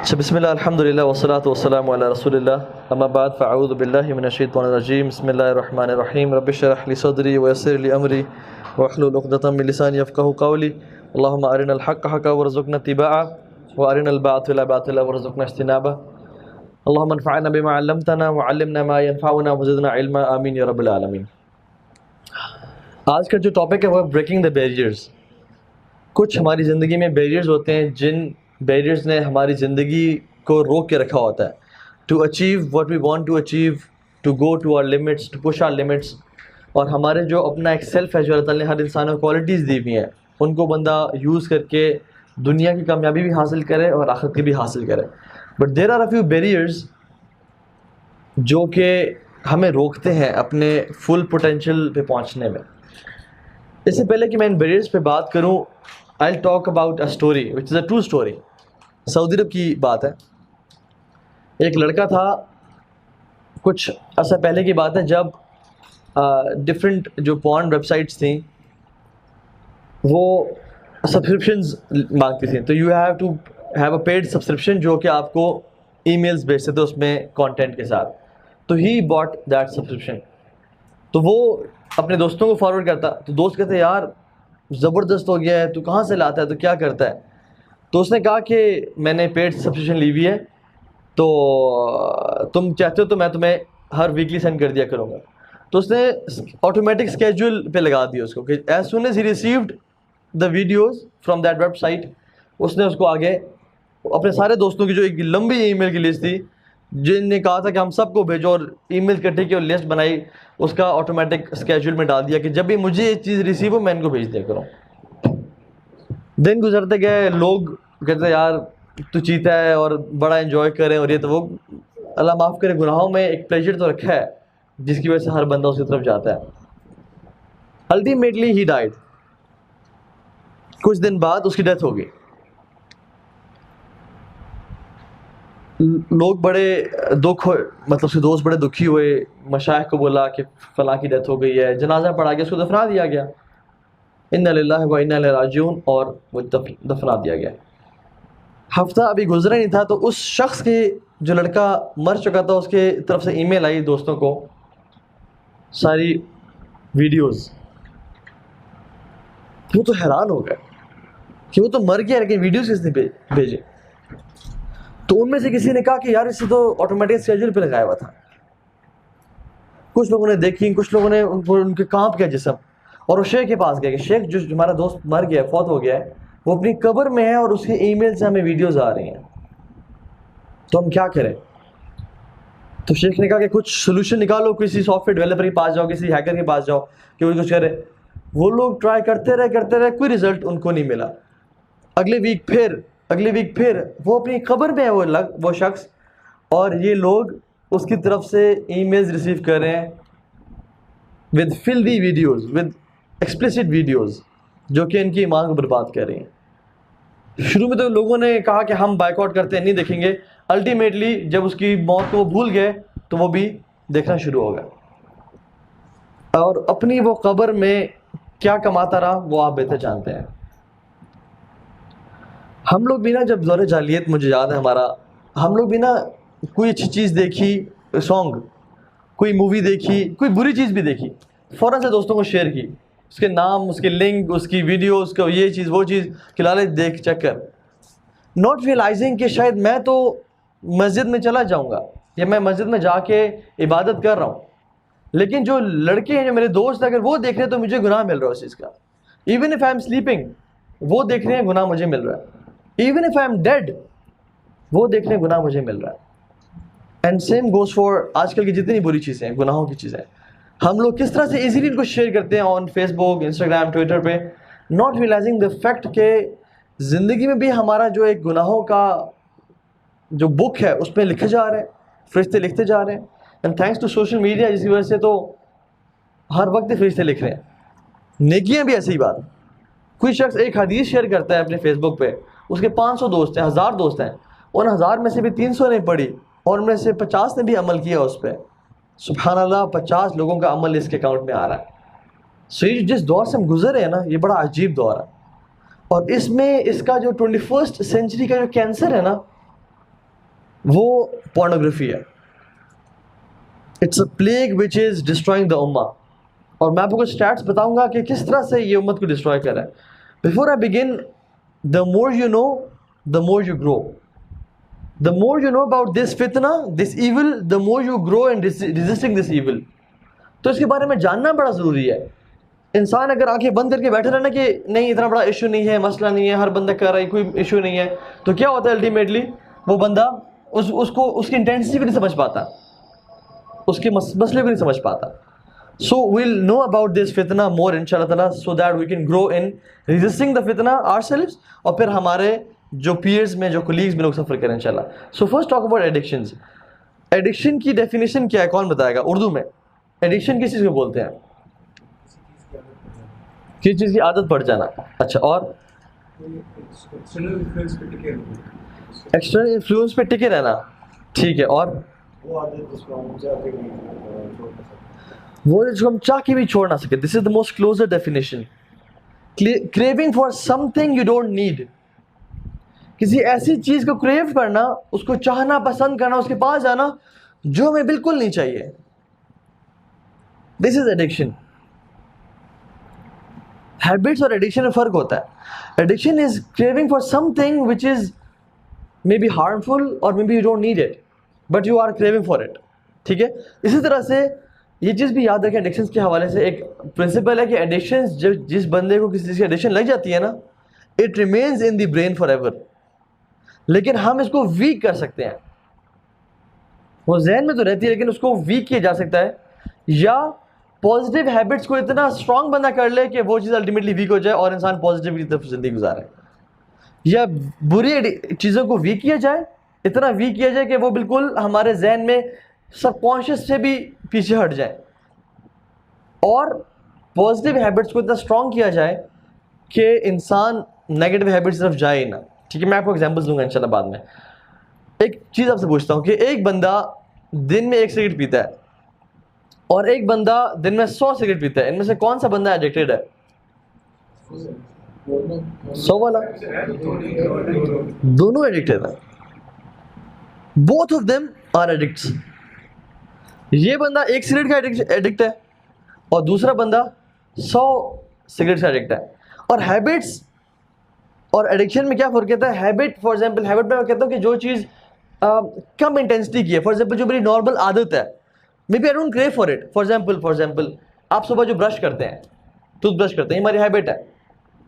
बिस्मिल्लाह अल्हम्दुलिल्लाह वस्सलातु वस्सलामु अला रसूलिल्लाह अम्मा बाद फ़अऊज़ु बिल्लाहि मिनश्शैतानिर रजीम बिस्मिल्लाहिर रहमानिर रहीम रब्बि इश्रह ली सदरी व यस्सिर ली अमरी वहलुल उक़दतम मिन लिसानी यफ़क़हू क़ौली अल्लाहुम्मा अरिनल हक़्क़ हक़्क़न वरज़ुक़ना इत्तिबाअह व अरिनल बातिला बातिलन वरज़ुक़ना इज्तिनाबह अल्लाहुम्मा अन्फ़अना बिमा अल्लमतना व अल्लिमना मा यनफ़अुना व ज़िदना इल्मा आमीन या रब्बल आलमीन। आज का जो टॉपिक है वो है ब्रेकिंग द बैरियर्स। कुछ हमारी ज़िंदगी में बैरियर्स होते हैं जिन बैरियर्स ने हमारी ज़िंदगी को रोक के रखा होता है to achieve what we want to achieve, to go to our limits, to push our limits. और हमारे जो अपना एक सेल्फ है जो अल्लाह ताला ने हर इंसान को क्वालिटीज़ दी हुई हैं, उनको बंदा यूज़ करके दुनिया की कामयाबी भी हासिल करे और आखिरत की भी हासिल करे। But there are a few barriers जो कि हमें रोकते हैं अपने फुल पोटेंशियल पे पहुंचने में। इससे पहले कि मैं इन बैरियर्स पे बात करूं, I talk about a story which is a true story. सऊदी अरब की बात है। एक लड़का था, कुछ अर्सा पहले की बात है, जब डिफरेंट जो पॉर्न वेबसाइट्स थी वो सब्सक्रिप्शंस मांगती थी। तो you have to have a paid subscription जो कि आपको ईमेल्स भेजते थे उसमें कंटेंट के साथ। तो ही बॉट दैट सब्सक्रिप्शन। तो वो अपने दोस्तों को फॉरवर्ड करता, तो दोस्त कहते यार ज़बरदस्त हो गया है, तू कहाँ से लाता है, तो क्या करता है। तो उसने कहा कि मैंने पेड सब्सक्रिप्शन ली हुई है, तो तुम चाहते हो तो मैं तुम्हें हर वीकली सेंड कर दिया करूँगा। तो उसने ऑटोमेटिक स्केड्यूल पे लगा दिया उसको कि as soon as he received the videos from that website, उसने उसको आगे अपने सारे दोस्तों की जो एक लंबी ईमेल की लिस्ट थी जिनने कहा था कि हम सबको भेजो, और ईमेल इकट्ठी की और लिस्ट बनाई, उसका ऑटोमेटिक स्केड्यूल में डाल दिया कि जब भी मुझे ये चीज़ रिसीव हो मैं इनको भेज दिया करूँ। दिन गुजरते गए, लोग कहते यार तू चीता है और बड़ा एंजॉय करे और ये तो वो। अल्लाह माफ़ करे, गुनाहों में एक प्लेजर तो रखा है जिसकी वजह से हर बंदा उसकी तरफ जाता है। Ultimately he died. कुछ दिन बाद उसकी डेथ हो गई। लोग बड़े दुख हो, मतलब उसके दोस्त बड़े दुखी हुए, मशाइख को बोला कि फलां की डेथ हो गई है, जनाजा पढ़ा गया, उसको दफना दिया गया, इन्ना लिल्लाहि व इन्ना इलैहि राजिऊन, और वो दफना दिया गया। हफ्ता अभी गुजरा नहीं था तो उस शख्स के, जो लड़का मर चुका था, उसके तरफ से ईमेल आई दोस्तों को, सारी वीडियोस। वो तो हैरान हो गए कि वो तो मर गया लेकिन वीडियोस किसने भेजे। तो उनमें से किसी ने कहा कि यार इससे तो ऑटोमेटिक स्केड्यूल पे लगाया हुआ था। कुछ लोगों ने देखी, कुछ लोगों ने उनके कांप गया जिस्म, और वो शेख के पास गए कि शेख जो हमारा दोस्त मर गया, फौत हो गया है, वो अपनी कब्र में है और उसके ईमेल से हमें वीडियोस आ रही हैं, तो हम क्या करें। तो शेख ने कहा कि कुछ सोल्यूशन निकालो, किसी सॉफ्टवेयर डेवलपर के पास जाओ, किसी हैकर के पास जाओ कि वो कुछ करे। वो लोग ट्राई करते रहे, कोई रिजल्ट उनको नहीं मिला। अगले वीक फिर वो अपनी कब्र में है वो शख्स, और ये लोग उसकी तरफ से ईमेल्स रिसीव कर रहे हैं with filthy videos, with explicit videos, जो कि इनकी ईमान को बर्बाद कर रही हैं। शुरू में तो लोगों ने कहा कि हम बायकॉट करते हैं, नहीं देखेंगे। अल्टीमेटली जब उसकी मौत को वो भूल गए तो वो भी देखना शुरू हो गया, और अपनी वो कब्र में क्या कमाता रहा वो आप बेहतर जानते हैं। हम लोग भी ना, जब दौरे जालियत, मुझे याद है हमारा, हम लोग भी ना कोई अच्छी चीज़ देखी, सॉन्ग, कोई मूवी देखी, कोई बुरी चीज़ भी देखी, फ़ौरन से दोस्तों को शेयर की, उसके नाम, उसके लिंक, उसकी वीडियो, उसका ये चीज़ वो चीज़, खिलाले देख चेक कर, नॉट रियलाइजिंग कि शायद मैं तो मस्जिद में चला जाऊँगा या मैं मस्जिद में जाके इबादत कर रहा हूँ, लेकिन जो लड़के हैं, जो मेरे दोस्त, अगर वो देख रहे हैं तो मुझे गुनाह मिल रहा है उस चीज़ का। Even if I am sleeping, वो देख रहे हैं, गुनाह मुझे मिल रहा है। Even if I am dead, वो देख रहे हैं, गुनाह मुझे मिल रहा है। एंड सेम गोज़ फॉर आजकल की जितनी बुरी चीज़ें हैं, गुनाहों की चीज़ें, हम लोग किस तरह से इजीली इनको शेयर करते हैं ऑन फेसबुक, इंस्टाग्राम, ट्विटर पे, नॉट रियलाइजिंग द फैक्ट के ज़िंदगी में भी हमारा जो एक गुनाहों का जो बुक है उसमें लिखे जा रहे हैं, फरिश्ते लिखते जा रहे हैं। And thanks to social media, जिसकी वजह से तो हर वक्त फरिश्ते लिख रहे हैं। नेकियां भी ऐसी ही बात। कोई शख्स एक हदीस शेयर करता है अपने फेसबुक पे, उसके 500 दोस्त हैं, 1000 दोस्त हैं, उन 1000 में से भी 300 ने पढ़ी और उनमें से 50 ने भी अमल किया उस पर। सुभान अल्लाह, 50 लोगों का अमल इसके अकाउंट में आ रहा है। सो ये जिस दौर से हम गुजरे हैं ना, ये बड़ा अजीब दौर है, और इसमें इसका जो 21st सेंचुरी का जो कैंसर है ना, वो पोर्नोग्राफी है। It's a plague which is destroying the उम्मा। और मैं आपको कुछ स्टैट्स बताऊंगा कि किस तरह से ये उम्मत को डिस्ट्रॉय कर रहा है। Before I begin, the more you know the more you grow. The more you know about this फितना, this evil, the more you grow in resisting this evil. तो इसके बारे में जानना बड़ा ज़रूरी है। इंसान अगर आंखें बंद करके बैठे रहना कि नहीं इतना बड़ा इशू नहीं है, मसला नहीं है, हर बंदा कर रहा है, कोई इशू नहीं है, तो क्या होता है अल्टीमेटली वो बंदा उसको उसकी इंटेंसिटी को नहीं समझ पाता, उसके मसले को नहीं समझ पाता। So we'll know about this फितना मोर इंशाल्लाह ताला, so that we can grow in resisting the फितना आवरसेल्व्स, और फिर हमारे जो पीयर्स में, जो कोलीग्स में लोग सफ़र करें इंशाल्लाह। So first talk about addictions. Addiction की डेफिनेशन क्या है, कौन बताएगा उर्दू में? एडिक्शन किस चीज़ को बोलते हैं? किस चीज़ की आदत पड़ जाना। अच्छा, और एक्सटर्नल इन्फ्लुएंस पे टिके रहना, ठीक है। और वो जो हम चाह के भी छोड़ ना सके। This is the most closer definition. Craving for something you don't need. किसी ऐसी चीज को क्रेव करना, उसको चाहना, पसंद करना, उसके पास जाना जो हमें बिल्कुल नहीं चाहिए। This is addiction. हैबिट्स और एडिक्शन में फर्क होता है। Addiction is craving for something which is maybe harmful और maybe you don't need it, but you are craving for it, ठीक है। इसी तरह से ये चीज़ भी याद रखें एडिक्शंस के हवाले से। एक प्रिंसिपल है कि एडिक्शंस, जब जिस बंदे को किसी चीज़ की एडिक्शन लग जाती है ना, it remains in the brain for ever. लेकिन हम इसको वीक कर सकते हैं। वो जहन में तो रहती है लेकिन उसको वीक किया जा सकता है, या पॉजिटिव हैबिट्स को इतना स्ट्रांग बंदा कर ले कि वो चीज़ अल्टीमेटली वीक हो जाए और इंसान पॉजिटिव की तरफ जिंदगी गुजारे, या बुरी चीज़ों को वीक किया जाए, इतना वीक किया जाए कि वो बिल्कुल हमारे जहन में सबकॉन्शियस से भी पीछे हट जाए, और पॉजिटिव हैबिट्स को इतना स्ट्रांग किया जाए कि इंसान नेगेटिव हैबिट्स तरफ जाए ही ना, ठीक है। मैं आपको एग्जांपल्स दूंगा इंशाल्लाह बाद में। एक चीज़ आपसे पूछता हूँ कि एक बंदा दिन में 1 सिगरेट पीता है और एक बंदा दिन में 100 सिगरेट पीता है, इनमें से कौन सा बंदा एडिक्टेड है? 100 वाला। दोनों एडिक्टेड है। Both of them are addicts. ये बंदा 1 सिगरेट का एडिक्ट है और दूसरा बंदा 100 सिगरेट का एडिक्ट है। और हैबिट्स और एडिक्शन में क्या फर्क कहता है? हैबिट, फॉर एग्जांपल, हैबिट में मैं कहता हूँ कि जो चीज़ कम इंटेंसिटी की है, फॉर एग्जांपल जो मेरी नॉर्मल आदत है, maybe I don't crave for it. For example आप सुबह जो ब्रश करते हैं, टूथब्रश करते हैं, हमारी हैबिट है।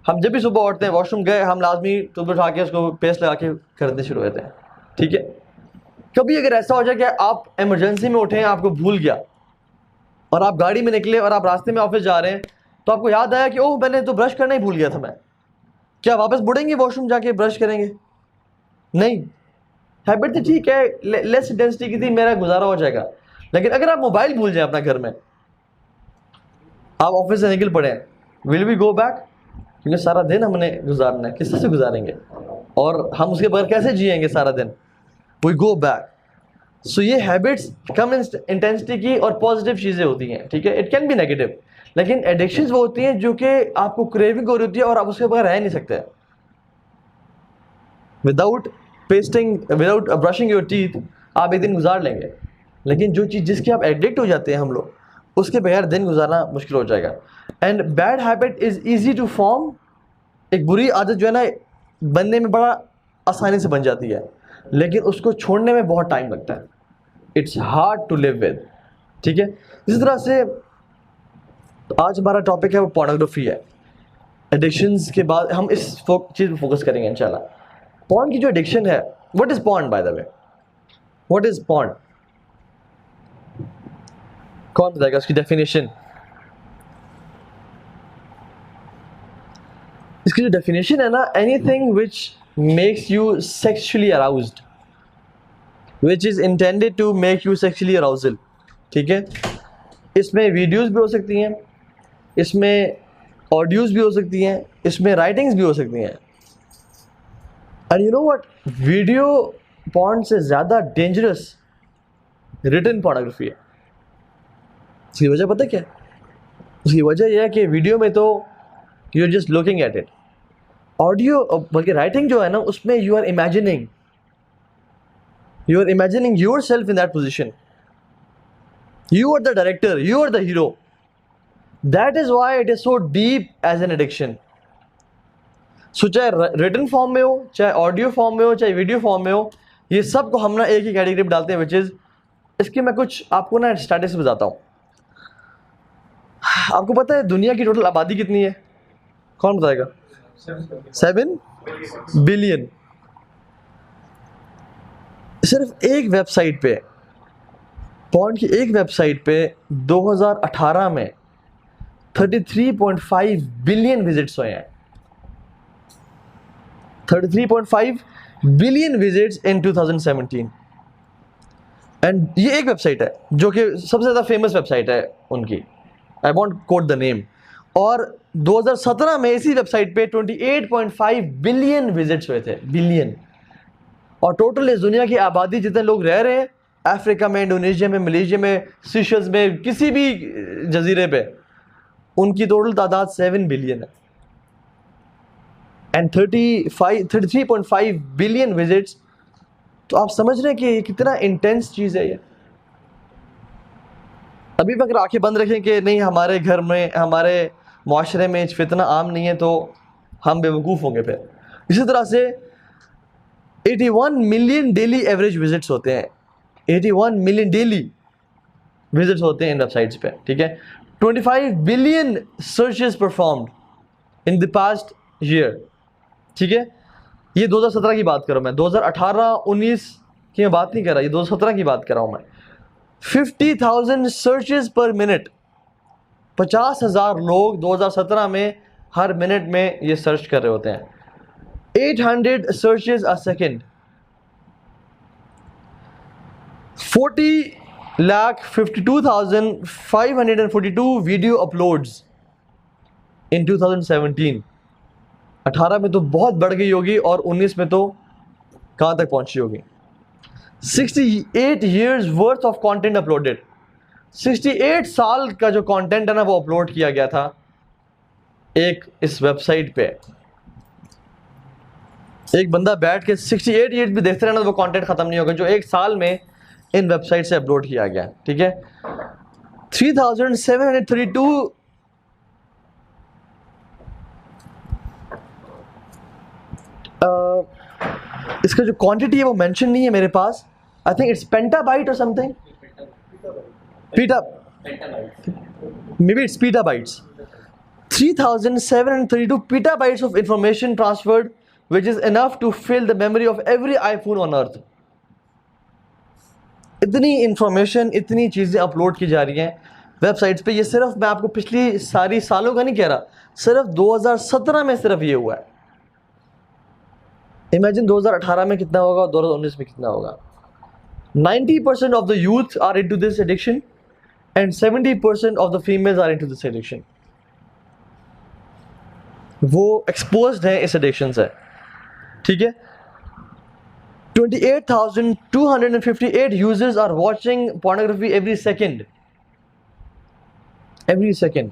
हम जब भी सुबह उठते हैं, वॉशरूम गए, हम लाजमी टूथब्रश उठा के उसको पेस्ट लगा के करने शुरू होते हैं, ठीक है। कभी अगर ऐसा हो जाए कि आप इमरजेंसी में उठे, आपको भूल गया और आप गाड़ी में निकले और आप रास्ते में ऑफिस जा रहे हैं, तो आपको याद आया कि ओह मैंने तो ब्रश करना ही भूल गया था मैं, क्या वापस मुड़ेंगे वॉशरूम जाके ब्रश करेंगे? नहीं। हैबिट तो ठीक है, लेस इंटेंसिटी की थी, मेरा गुजारा हो जाएगा। लेकिन अगर आप मोबाइल भूल जाए अपना घर में, आप ऑफिस से निकल पड़े, विल वी गो बैक? क्योंकि सारा दिन हमने गुजारना है, किस तरह से गुजारेंगे और हम उसके बगैर कैसे जिएंगे सारा दिन? We go back. सो ये हैबिट्स कम इंटेंसिटी की और पॉजिटिव चीज़ें होती हैं, ठीक है। इट कैन बी नेगेटिव, लेकिन एडिक्शंस वो होती हैं जो कि आपको क्रेविंग हो रही होती है और आप उसके बगैर रह नहीं सकते। Without without brushing your teeth आप एक दिन गुजार लेंगे, लेकिन जो चीज़ जिसकी आप एडिक्ट हो जाते हैं हम लोग, उसके बगैर दिन गुजारना मुश्किल हो जाएगा। And bad habit is easy to form. एक बुरी आदत जो है ना, बनने में बड़ा आसानी से बन जाती है, लेकिन उसको छोड़ने में बहुत टाइम लगता है। It's hard to live with, ठीक है। इसी तरह से आज हमारा टॉपिक है वो पोर्नोग्राफी है। एडिक्शंस के बाद हम इस चीज़ पर फोकस करेंगे इंशाल्लाह। पॉर्न की जो एडिक्शन है, what is porn by the way? What is porn? कौन बताएगा उसकी डेफिनेशन? इसकी जो डेफिनेशन है ना, anything which makes you sexually aroused, which is intended to make you sexually arousal, ठीक है। इसमें वीडियोस भी हो सकती हैं, इसमें ऑडियोज भी हो सकती हैं, इसमें राइटिंग्स भी हो सकती हैं। And you know what, video porn से ज़्यादा डेंजरस रिटन पोर्नोग्राफी है। उसकी वजह पता क्या है? उसकी वजह यह है कि वीडियो में तो you are just looking at it, audio बल्कि राइटिंग जो है ना, उसमें you are imagining, You are imagining yourself in that position. You are the director, you are the hero. That is why it is so deep as an addiction. So चाहे written form में हो, चाहे audio form में हो, चाहे video form में हो, ये सब को हम ना एक ही कैटेगरी में डालते हैं, which is, इसकी मैं कुछ आपको ना स्टैटिस्टिक्स बताता हूँ. आपको पता है दुनिया की टोटल आबादी कितनी है? कौन बताएगा? 7 बिलियन. सिर्फ एक वेबसाइट पे, पॉर्न की एक वेबसाइट पे 2018 में 33.5 बिलियन विजिट्स हुए हैं. 33.5 बिलियन विजिट्स इन 2017. एंड ये एक वेबसाइट है जो कि सबसे ज़्यादा फेमस वेबसाइट है उनकी. I won't quote the name. और 2017 में इसी वेबसाइट पे 28.5 बिलियन विजिट्स हुए थे. बिलियन. और टोटल इस दुनिया की आबादी जितने लोग रह रहे हैं, अफ्रीका में, इंडोनेशिया में, मलेशिया में, सीशल्स में, किसी भी जजीरे पे, उनकी टोटल तादाद 7 बिलियन है. And 33.5 billion visits. तो आप समझ रहे हैं कि ये कितना इंटेंस चीज़ है ये. अभी भी अगर आंखें बंद रखें कि नहीं हमारे घर में, हमारे माशरे में फितना आम नहीं है, तो हम बेवकूफ़ होंगे फिर. इसी तरह से 81 मिलियन डेली एवरेज विजिट्स होते हैं. 81 मिलियन डेली विजिट्स होते हैं इन वेबसाइट्स पे. ठीक है. 25 billion searches performed in the past year. ठीक है. ये 2017 की बात कर रहा हूँ मैं, 2018-19 की मैं बात नहीं कर रहा, ये 2017 की बात कर रहा हूँ मैं. 50,000 सर्चेस पर मिनट. 50,000 लोग 2017 में हर मिनट में ये सर्च कर रहे होते हैं. 800 searches a second. 40,52,542 video uploads in 2017. 18 में तो बहुत बढ़ गई होगी और 19 में तो कहाँ तक पहुंची होगी. 68 years worth of content uploaded. 68 साल का जो कंटेंट है ना वो अपलोड किया गया था एक इस वेबसाइट पे. एक बंदा बैठ के 68 ईयर्स भी देखते रहना तो वो कंटेंट खत्म नहीं होगा जो एक साल में इन वेबसाइट से अपलोड किया गया. ठीक है. 3,732 इसका जो क्वांटिटी है वो मेंशन नहीं है मेरे पास. आई थिंक इट्स पेंटाबाइट और something. Peta, maybe it's petabytes. 3,732 petabytes of information transferred, which is enough to fill the memory of every iPhone on earth. इतनी इंफॉर्मेशन, इतनी चीज़ें अपलोड की जा रही हैं वेबसाइट्स पे. ये सिर्फ मैं आपको पिछली सारी सालों का नहीं कह रहा, सिर्फ 2017 में सिर्फ ये हुआ है. इमेजिन 2018 में कितना होगा और 2019 में कितना होगा. 90% of the youth are into this addiction and 70% of the females are into this addiction. वो एक्सपोज्ड हैं इस एडिक्शन से. ठीक है. 28,258 users are watching pornography every second. Every second.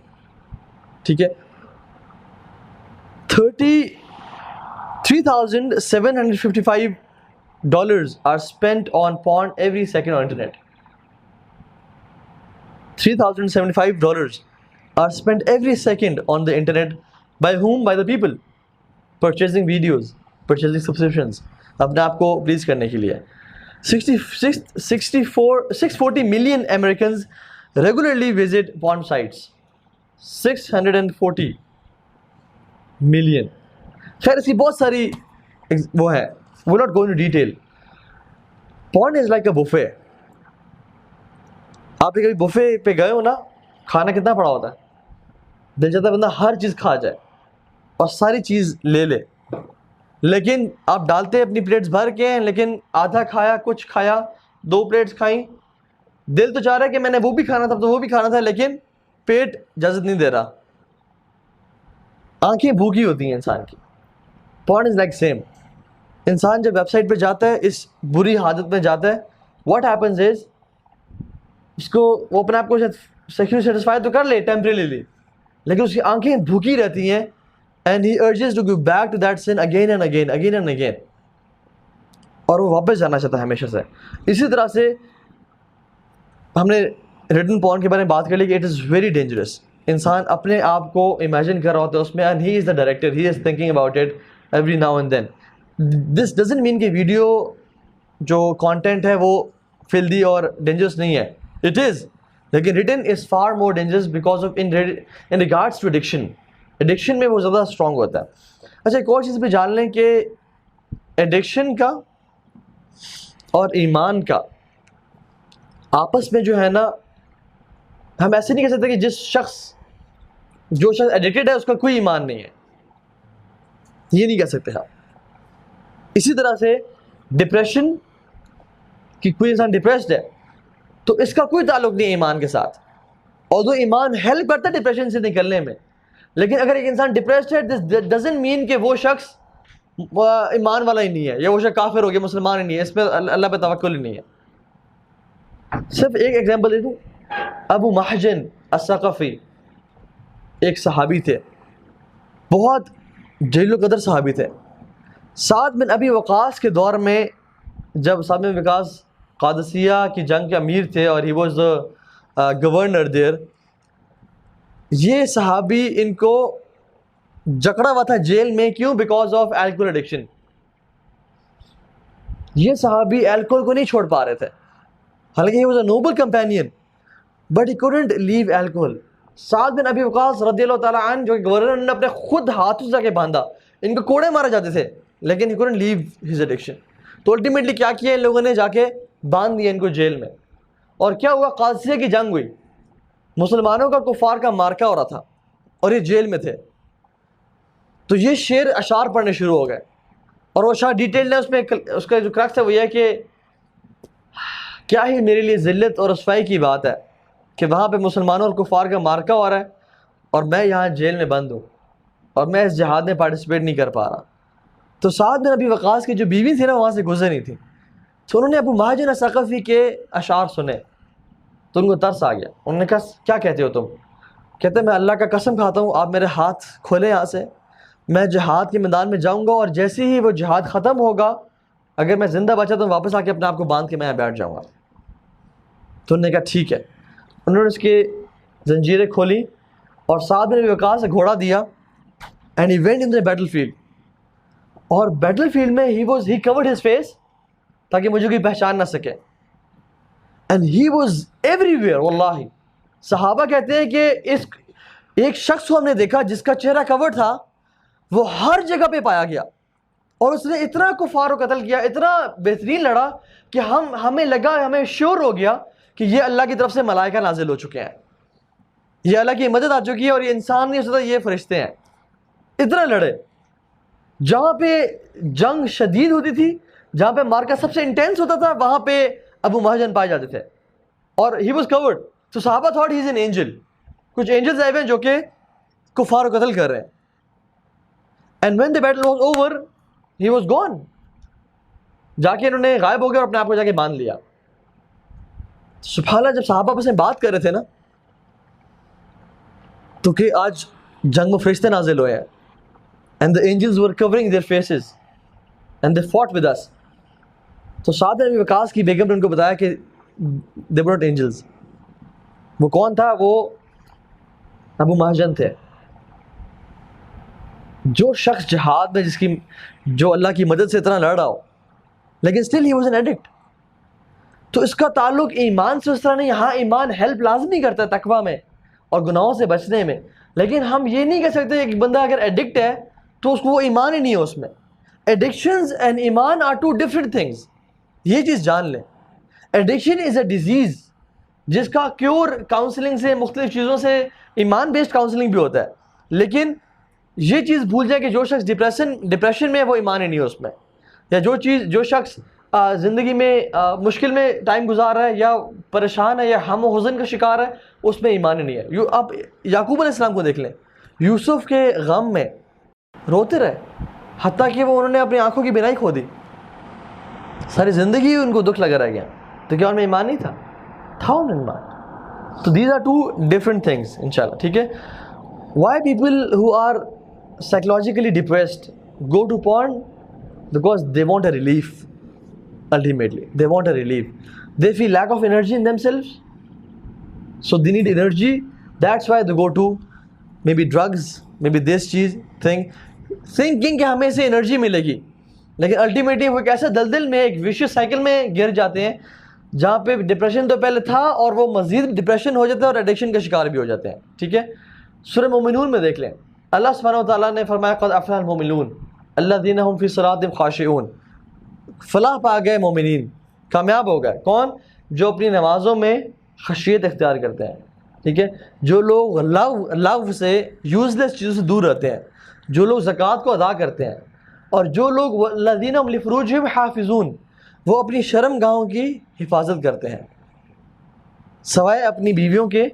ठीक है. 3,755 dollars are spent on porn every second on internet. $3,075 are spent every second on the internet. By whom? By the people purchasing videos, purchasing subscriptions, अपने आप को please करने के लिए. 640 million Americans regularly visit porn sites. 640 million. खैर इसकी बहुत सारी वो है, we're not going to detail. Porn is like a buffet. आप कभी बुफे पे गए हो ना, खाना कितना पड़ा होता है, दिल चाहता है बंदा हर चीज़ खा जाए और सारी चीज़ ले ले, लेकिन आप डालते हैं अपनी प्लेट्स भर के, लेकिन आधा खाया, कुछ खाया, 2 प्लेट्स खाई, दिल तो चाह रहा है कि मैंने वो भी खाना था तो वो भी खाना था, लेकिन पेट इजाज़त नहीं दे रहा. आंखें भूखी होती हैं इंसान की. Porn is like same. इंसान जब वेबसाइट पे जाता है, इस बुरी हालत में जाता है, व्हाट हैपन्स इज उसको, वो अपने आप को सेक्सुअली सेटिस्फाई तो कर ले टेम्परेरीली, लेकिन उसकी आंखें भूखी रहती हैं. And he urges to go back to that sin again and again, again and again. और वो वापस जाना चाहता है हमेशा से। इसी तरह से हमने रिटन पॉर्न के बारे में बात कर ली कि इट इज़ वेरी डेंजरस। इंसान अपने आप को इमेजिन कर रहा होता है उसमें, and he is the director, he is thinking about it every now and then. This doesn't mean कि वीडियो जो कंटेंट है वो फिल्दी और डेंजरस नहीं है, इट इज़, लेकिन written is far more dangerous because of in regards to addiction. Addiction में वो ज़्यादा स्ट्रॉन्ग होता है। अच्छा, एक और चीज़ भी जान लें कि एडिक्शन का और ईमान का आपस में जो है ना, हम ऐसे नहीं कह सकते कि जो शख्स एडिक्टेड है उसका कोई ईमान नहीं है, ये नहीं कह सकते आप। इसी तरह से डिप्रेशन, कि कोई इंसान डिप्रेस्ड है तो इसका कोई ताल्लुक नहीं है ईमान के साथ, और जो ईमान हेल्प करता है डिप्रेशन से निकलने में। लेकिन अगर एक इंसान डिप्रेस्ड है, दिस डजंट मीन कि वो शख्स ईमान वाला ही नहीं है, या वो शख्स काफिर हो गया, मुसलमान ही नहीं है, इस पर अल्लाह पे तवक्कुल ही नहीं है। सिर्फ एक एग्जांपल दे दूं, अबू महजन अस्सक़फ़ी एक सहाबी थे, बहुत जलील क़दर सहाबी थे। साद बिन अबी वक़ास के दौर में, जब साद बिन वक़ास क़ादिसिया की जंग के अमीर थे और he was the governor there, ये सहाबी इनको जकड़ा हुआ था जेल में। क्यों? Because of alcohol addiction. ये सहाबी एल्कोहल को नहीं छोड़ पा रहे थे, हालांकि he was a noble companion, but he couldn't leave alcohol. Saad bin Abi Waqqas रज़ियल्लाहु ताला अन्हु, जो गवर्नर ने अपने खुद हाथों से जाके बांधा, इनको कोड़े मारे जाते थे, लेकिन ही कुडंट लीव हिज एडिक्शन। तो अल्टीमेटली क्या किया इन लोगों ने, जाके बांध दिया इनको जेल में। और क्या हुआ, क़ादिसिया की जंग हुई, मुसलमानों का कुफार का मार्का हो रहा था और ये जेल में थे। तो ये शेर अशार पढ़ने शुरू हो गए, और वो अशार डिटेल्ड है, उसमें उसका जो क्रक्स है वो ये है कि क्या ही मेरे लिए ज़िल्लत और रसवाई की बात है कि वहाँ पे मुसलमानों और कुफार का मार्का हो रहा है और मैं यहाँ जेल में बंद हूँ और मैं इस जिहाद में पार्टिसिपेट नहीं कर पा रहा। तो साद बिन अबी वक़ास की जो बीवी थी ना, वहाँ से गुजरी थी, तो उन्होंने अबू महजन अस्सक़फ़ी के अशार सुने, तो उनको तरस आ गया। उन्होंने कहा, क्या कहते हो तुम? कहते, मैं अल्लाह का कसम खाता हूँ, आप मेरे हाथ खोले यहाँ से, मैं जिहाद के मैदान में जाऊँगा और जैसे ही वो जिहाद ख़त्म होगा, अगर मैं ज़िंदा बचा तो वापस आके अपने आप को बांध के मैं बैठ जाऊँगा। तो उन्होंने कहा ठीक है। उन्होंने उसकी जंजीरें खोली और साद बिन अबी वक़ास से घोड़ा दिया, and he went in the battle field. और बैटल फील्ड में ही कवर्ड हिज फेस ताकि मुझे कोई पहचान ना सके, एंड ही वॉज एवरीवेयर। वल्लाही सहाबा कहते हैं कि इस एक शख्स को हमने देखा जिसका चेहरा कवर्ड था, वो हर जगह पे पाया गया, और उसने इतना कुफार को कत्ल किया, इतना बेहतरीन लड़ा कि हमें श्योर हो गया कि ये अल्लाह की तरफ से मलाइका नाजिल हो चुके हैं, ये अल्लाह की मदद आ चुकी है, और ये इंसान नहीं हो सकता, ये फरिश्ते हैं। इतना लड़े। जहाँ पे जंग शदीद होती थी, जहाँ पे मार्का सबसे इंटेंस होता था, वहाँ पे अबू महजन पाए जाते थे, और ही वॉज कवर्ड। तो सहाबा thought he is an angel, कुछ एंजल्स आए हुए हैं जो कि कुफार को कत्ल कर रहे हैं। And when the battle was over, he was gone. जाके इन्होंने गायब हो गया और अपने आप को जाके बांध लिया। सुभान अल्लाह, जब सहाबा आपस में बात कर रहे थे ना, तो कि आज जंग में फरिश्ते नाजिल हुए हैं, and the angels were covering their faces and they fought with us. तो साद बिन अबी वक़ास की बेगम ने उनको बताया कि दे वर नॉट एंजल्स। वो कौन था? वो अबू महजन थे। जो शख्स जिहाद में जो अल्लाह की मदद से इतना लड़ रहा हो, लेकिन still he was an addict. तो इसका ताल्लुक ईमान से उस तरह नहीं। हाँ, ईमान हेल्प लाजमी करता है तकवा में और गुनाहों से बचने में, लेकिन हम ये नहीं कह सकते एक बंदा अगर एडिक्ट है तो उसको वो ईमान ही नहीं है उसमें। एडिक्शंस एंड ईमान आर टू डिफरेंट थिंग्स, ये चीज़ जान लें। एडिक्शन इज़ अ डिजीज़ जिसका क्योर काउंसलिंग से, मुख्तलिफ चीज़ों से, ईमान बेस्ड काउंसलिंग भी होता है, लेकिन ये चीज़ भूल जाए कि जो शख्स डिप्रेशन में है वो ईमान ही नहीं है उसमें, या जो शख्स ज़िंदगी में मुश्किल में टाइम गुजार रहा है या परेशान है या हम हुज़न का शिकार है, उसमें ईमान ही नहीं है। आप याकूब अलैहिस्सलाम को देख लें, यूसुफ के गम में रोते रहे, हत्ता कि उन्होंने अपनी आंखों की बिनाई खो दी, सारी ज़िंदगी उनको दुख लगा रह गया। तो क्या उनमें ईमान नहीं था उनमें ईमान। तो these are two different things इंशाल्लाह, ठीक है। Why people who are psychologically depressed go to porn? Because they want a relief. ultimately. They want a relief. They feel lack of energy in themselves, so they need energy. That's why they go to maybe drugs, maybe this cheese thing, thinking कि हमें से energy मिलेगी, लेकिन ultimately वो कैसे दलदल में एक विशियस साइकिल में गिर जाते हैं जहाँ पे डिप्रेशन तो पहले था और वो मज़ीद डिप्रेशन हो जाता है और एडिक्शन का शिकार भी हो जाते हैं। ठीक है, सूरह मोमिनून में देख लें, अल्लाह सुब्हानहु व तआला ने फरमाया क़द अफ़लहल मोमिनून अल्लज़ीना हुम फ़ी सलातिहिम ख़ाशिऊन। फलाह पा गए मोमिनीन, कामयाब हो गए कौन? जो अपनी नमाज़ों में खशियत इख्तियार करते हैं। ठीक है, जो लोग लव से, यूज़लेस चीज़ों से दूर रहते हैं, जो लोग ज़कात को अदा करते हैं, और जो लोग वल्लज़ीना हुम लिफ़ुरूजिहिम हाफ़िज़ून, वो अपनी शर्मगाहों की हिफाजत करते हैं सवाए अपनी बीवियों के,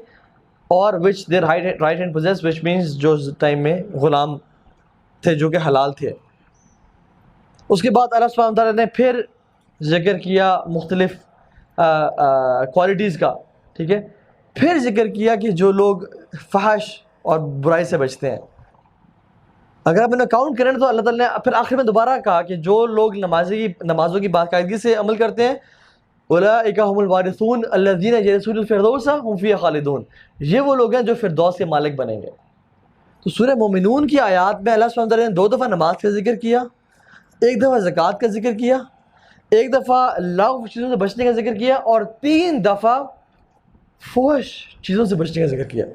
और which their right and poses, which means जो टाइम में ग़ुलाम थे जो कि हलाल थे। उसके बाद अल्लाह सुब्हानहु व तआला ने फिर ज़िक्र किया मुख्तलिफ़ क्वालिटीज़ का। ठीक है, फिर ज़िक्र किया कि जो लोग फ़हश और बुराई से बचते हैं, अगर आप इन्हें काउंट करें तो अल्लाह ताला ने फिर आखिर में दोबारा कहा कि जो लोग नमाज़ों की बाकायदगी से अमल करते हैं, उलाइका हुमुल वारिसून अल्लज़ीना यरिसूनल फ़िरदौस हुम फ़ीहा ख़ालिदून, ये वो लोग हैं जो फिरदौस के मालिक बनेंगे। तो सूरह मोमिनून की आयत में अल्लाह सुब्हानहु व तआला ने 2 दफ़ा नमाज का जिक्र किया, एक दफ़ा ज़कात का जिक्र किया, एक दफ़ा लग़्व चीज़ों से बचने का जिक्र किया, और 3 दफ़ा फहश चीज़ों से बचने का जिक्र किया।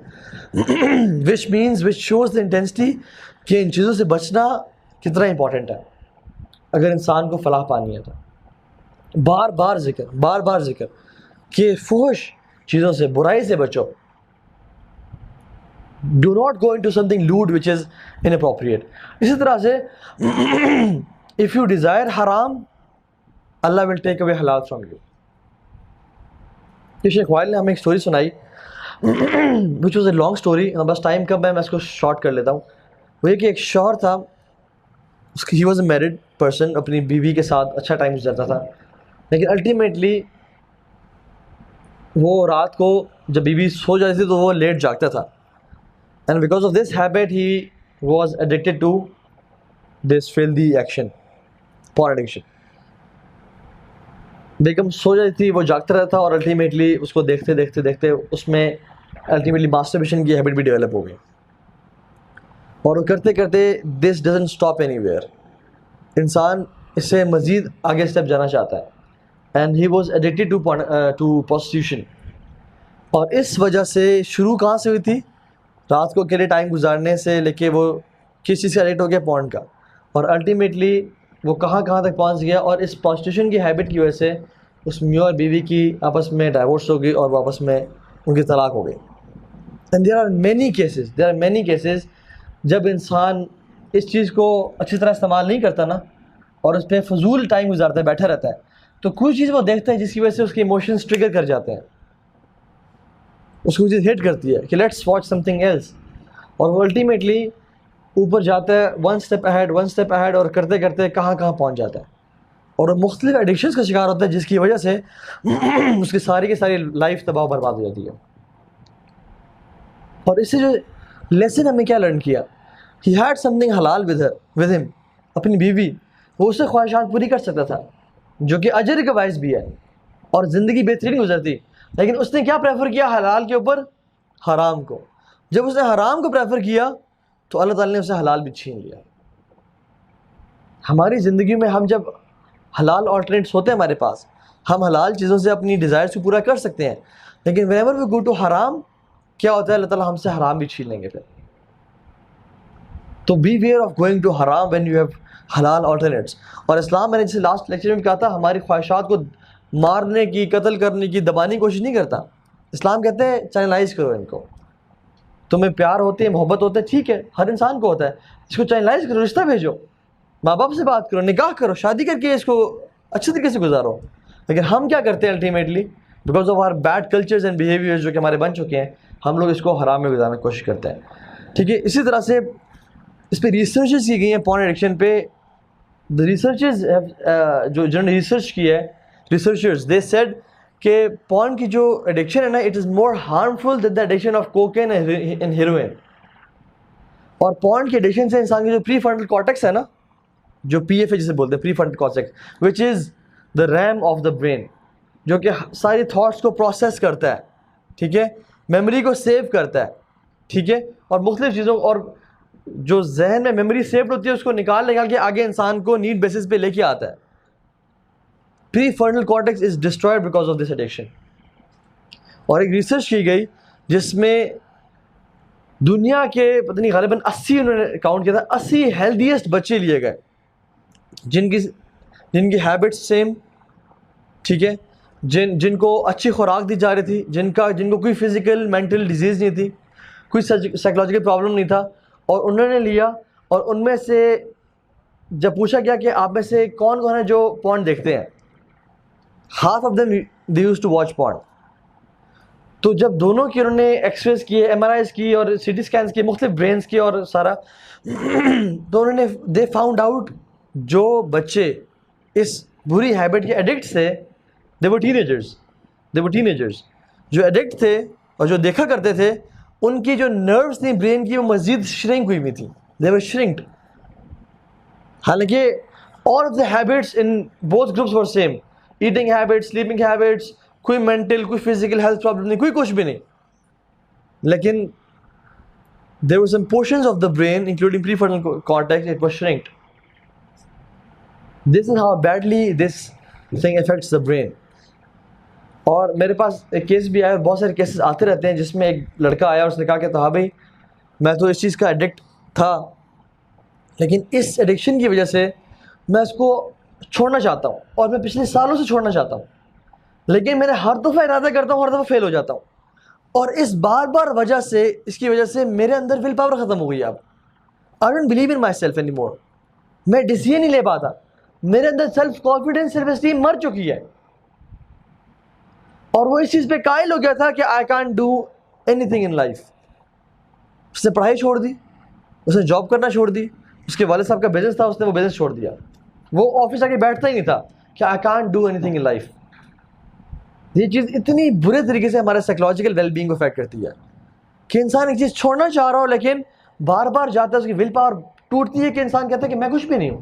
विच शोज़ द इंटेंसिटी कि इन चीज़ों से बचना कितना इंपॉर्टेंट है अगर इंसान को फलाह पानी है। तो बार बार जिक्र कि फहश चीज़ों से, बुराई से बचो। Do not go into something lewd which is inappropriate. इसी तरह से इफ़ यू डिज़ायर हराम, अल्लाह विल टेक अवे हलाल फ्रॉम यू। ये शेख वाइल ने हमें एक स्टोरी सुनाई which was a long story, बस टाइम कब है मैं इसको शॉर्ट कर लेता हूँ। वो ये कि एक शौहर था, उसकी he was a married person, अपनी बीवी के साथ अच्छा टाइम गुजरता था, लेकिन अल्टीमेटली वो रात को जब बीवी सो जाती थी तो वो लेट जागता था, and because of this habit he was addicted to this filthy action, porn addiction. बेगम सो जाती थी, वो जागता रहता और अल्टीमेटली उसको देखते उसमें अल्टीमेटली मास्टरबेशन की हैबिट भी डेवलप हो गई, और वो करते करते दिस डजंट स्टॉप एनीवेयर। इंसान इससे मज़ीद आगे स्टेप जाना चाहता है, and he was addicted to prostitution. और इस वजह से शुरू कहाँ से हुई थी? रात को अकेले टाइम गुजारने से लेके वो किस चीज़ से एडिक्ट हो गया? पॉर्न का। और अल्टीमेटली वो कहाँ तक पहुँच गया, और इस प्रोस्टिट्यूशन की हैबिट की वजह से उस मियाँ और बीवी की आपस में डाइवोर्स हो गई और वो आपस में उनकी तलाक हो गई। And there are many cases जब इंसान इस चीज़ को अच्छी तरह इस्तेमाल नहीं करता ना, और उस पर फजूल टाइम गुजारता है, बैठा रहता है, तो कुछ चीज़ वो देखता है जिसकी वजह से उसके इमोशंस ट्रिगर कर जाते हैं, उसको चीज़ हिट करती है कि लेट्स वॉच समथिंग एल्स, और वो अल्टीमेटली ऊपर जाता है वन स्टेप अहेड, और करते करते कहाँ पहुँच जाता है, और वो मुख्तलिफ एडिक्शंस का शिकार होता है जिसकी वजह से उसकी सारी की सारी लाइफ तबाह बर्बाद हो जाती है। और इससे जो लेसन हमें क्या लर्न किया, ही हैड समथिंग हलाल विद हिम, अपनी बीवी, वो उससे ख्वाहिशात पूरी कर सकता था जो कि अजर का बायस भी है और ज़िंदगी बेहतरीन गुजरती, लेकिन उसने क्या प्रेफर किया? हलाल के ऊपर हराम को। जब उसने हराम को प्रेफर किया तो अल्लाह ताला ने उसे हलाल भी छीन लिया। हमारी ज़िंदगी में हम जब हलाल ऑल्टरनेट्स होते हैं हमारे पास, हम हलाल चीज़ों से अपनी डिज़ायर्स को पूरा कर सकते हैं, लेकिन व्हेनेवर वी गो टू हराम, क्या होता है? अल्लाह ताला हमसे हराम भी छीन लेंगे फिर। तो beware of going to haram when you have halal alternates. और इस्लाम, मैंने जैसे लास्ट लेक्चर में कहा था, हमारी ख्वाहिशात को मारने की, कत्ल करने की, दबाने की कोशिश नहीं करता। इस्लाम कहते हैं चैनलाइज करो इनको। तुम्हें प्यार होती है, मोहब्बत होता है, ठीक है, हर इंसान को होता है, इसको चैनलाइज करो, रिश्ता भेजो, माँ बाप से बात करो, निकाह करो, शादी करके इसको अच्छे तरीके से गुजारो। लेकिन हम क्या करते हैं ultimately, because of our bad cultures and behaviours जो कि हमारे बन चुके हैं, हम लोग इसको हराम में गुजारने की कोशिश करते हैं। ठीक है, इसी तरह से इस पर रिसर्चेस की गई हैं पॉर्न एडिक्शन पे। द रिसर्चर्स जो जिन्होंने रिसर्च की है, रिसर्चर्स दे सेड कि पॉर्न की जो एडिक्शन है ना, it is more harmful than the addiction of cocaine and heroin. और पॉर्न की एडिक्शन से इंसान की जो प्री फ्रंटल कॉर्टेक्स है ना, जो PFA जिसे बोलते हैं, pre frontal cortex, which is the RAM of the brain, जो कि सारी थॉट्स को प्रोसेस करता है, ठीक है, मेमोरी को सेव करता है, ठीक है, और मुख्तलिफ चीज़ों, और जो जहन में मेमोरी सेव होती है उसको निकाल के आगे इंसान को नीड बेसिस पे लेके आता है। Pre frontal cortex is destroyed because of this addiction. और एक रिसर्च की गई जिसमें दुनिया के पता नहीं गालिबन 80, उन्होंने काउंट किया था, 80 हेल्दीएस्ट बच्चे लिए गए जिनकी हैबिट्स सेम, ठीक है, जिनको अच्छी खुराक दी जा रही थी, जिनको कोई फिजिकल मेंटल डिजीज़ नहीं थी, कोई साइकोलॉजिकल प्रॉब्लम नहीं था, और उन्होंने लिया। और उनमें से जब पूछा गया कि आप में से कौन कौन है जो पॉर्न देखते हैं, half of them they used to watch porn. तो जब दोनों की उन्होंने एक्सरेज किए, एमआरआईज की और सीटी स्कैन्स किए, मुख्तलिफ ब्रेन्स की और सारा, तो उन्होंने दे फाउंड आउट जो बच्चे इस बुरी हैबिट के एडिक्ट थे, दे वर टीनेजर्स जो एडिक्ट थे और जो देखा करते थे, उनकी जो नर्व्स थी ब्रेन की वो मज़ीद श्रिंक हुई थी, दे वर श्रिंक्ड। हालांकि all of the habits in both groups were same, eating habits, sleeping habits, कोई मेंटल कोई फिजिकल हेल्थ प्रॉब्लम नहीं, कोई कुछ भी नहीं, लेकिन there were some portions of the brain including prefrontal cortex, it was shrinked. This is how badly this thing affects the brain. और मेरे पास एक केस भी आया, बहुत सारे केसेस आते रहते हैं, जिसमें एक लड़का आया और उसने कहा कि तो हाँ भाई मैं तो इस चीज़ का एडिक्ट था, लेकिन इस एडिक्शन की वजह से मैं इसको छोड़ना चाहता हूँ और मैं पिछले सालों से छोड़ना चाहता हूँ, लेकिन मैंने हर दफ़ा इरादा करता हूँ, हर दफ़ा फेल हो जाता हूँ, और इस बार इसकी वजह से मेरे अंदर विल पावर ख़त्म हो गई। अब I don't believe in my self any more, मैं डिसीजन नहीं ले पाता, मेरे अंदर सेल्फ कॉन्फिडेंस, सेल्फ एस्टीम मर चुकी है, और वो इस चीज़ पे कायल हो गया था कि I can't do anything in life. उसने पढ़ाई छोड़ दी, उसने जॉब करना छोड़ दी, उसके वाले साहब का बिजनेस था, उसने वो बिजनेस छोड़ दिया, वो ऑफिस आके बैठता ही नहीं था कि I can't do anything in life. ये चीज़ इतनी बुरे तरीके से हमारे साइकोलॉजिकल वेलबींग को अफेक्ट करती है कि इंसान एक चीज़ छोड़ना चाह रहा हो, लेकिन बार बार जाता है, उसकी विल पावर टूटती है कि इंसान कहता है कि मैं कुछ भी नहीं हूँ,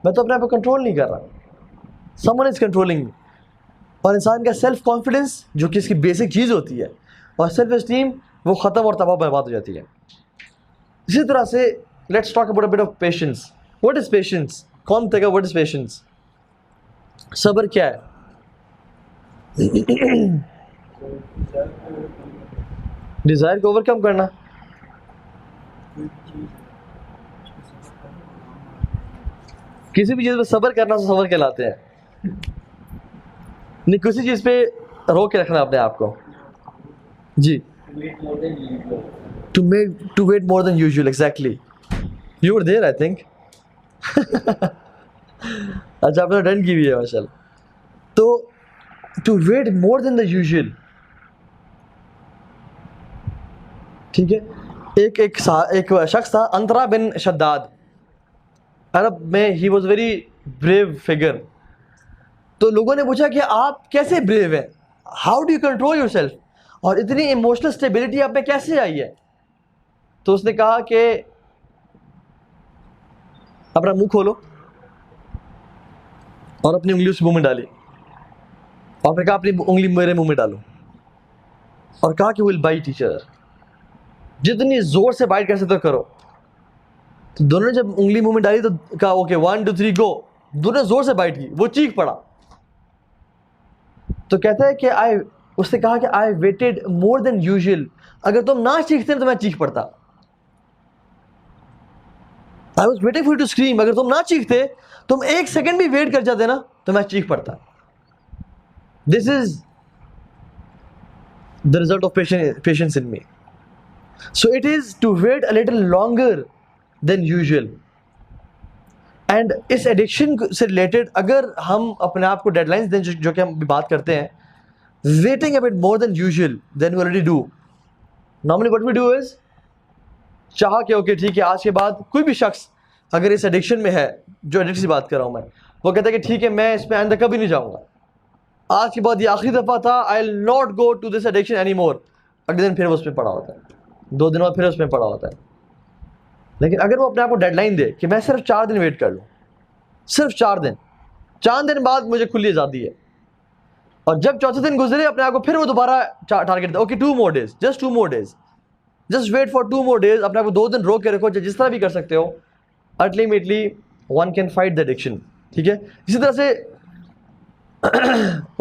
मैं तो अपने आप को कंट्रोल नहीं कर रहा, समवन इज कंट्रोलिंग मी। और इंसान का सेल्फ कॉन्फिडेंस, जो कि इसकी बेसिक चीज़ होती है, और सेल्फ एस्टीम, वो ख़त्म और तबाह बर्बाद हो जाती है। इसी तरह से let's talk about a bit of patience. What is patience? कौन कहेगा व्हाट इज़ पेशेंस? सब्र क्या है? डिज़ायर को ओवरकम करना, किसी भी चीज़ पे सब्र करना तो सब्र कहलाते हैं। नहीं, किसी चीज़ पे रोक के रखना अपने आप को। जी, to wait more than usual, exactly, you were there I think. अच्छा, आपने डन की हुई है माशाल्लाह। तो to wait more than the usual, ठीक है। एक शख्स था, अंतरा बिन शद्दाद, अरब में, he was very brave figure. तो लोगों ने पूछा कि आप कैसे ब्रेव हैं, how do you control your self, और इतनी इमोशनल स्टेबिलिटी आप में कैसे आई है? तो उसने कहा कि अपना मुंह खोलो और अपनी उंगली उस मुंह में डाली, और फिर कहा अपनी उंगली मेरे मुंह में डालो, और कहा कि विल बाइट ईच अदर, जितनी जोर से बाइट कर सकते हो करो। तो दोनों ने जब उंगली मुंह में डाली तो कहा ओके 1 2 3 गो, दोनों जोर से बाइट की, वो चीख पड़ा। तो कहता है कि उसने कहा कि I waited more than usual, अगर तुम ना चीखते तो मैं चीख पड़ता। I was waiting for you to scream, अगर तुम ना चीखते, तुम 1 सेकेंड भी वेट कर जाते ना, तो मैं चीख पड़ता। This is the result of patience in me. So it is to wait a little longer than usual. And इस एडिक्शन से रिलेटेड अगर हम अपने आप को डेडलाइंस दें, जो कि हम बात करते हैं, waiting a bit more than usual than we already do. Normally what we do is चाह के ओके ठीक है, आज के बाद कोई भी शख्स अगर इस एडिक्शन में है, जो एडिक्शन की बात कर रहा हूँ मैं, वो कहता है कि ठीक है मैं इसमें आइंदा कभी नहीं जाऊँगा, आज के बाद ये आखिरी दफ़ा था, I will not go to this addiction any more. अगले दिन फिर वो उसमें पड़ा होता है, 2 दिन बाद फिर उसमें पड़ा होता है। लेकिन अगर वो अपने आप को डेडलाइन दे कि मैं सिर्फ 4 दिन वेट कर लूँ, सिर्फ 4 दिन, 4 दिन बाद मुझे खुली आज़ादी है, और जब चौथे दिन गुजरे अपने आप को फिर वो दोबारा target, okay 2 more days, just 2 more days, just wait for 2 more days, अपने आप को 2 दिन रोक के रखो, जिस तरह भी कर सकते हो, ultimately one can fight the addiction, ठीक है। इसी तरह से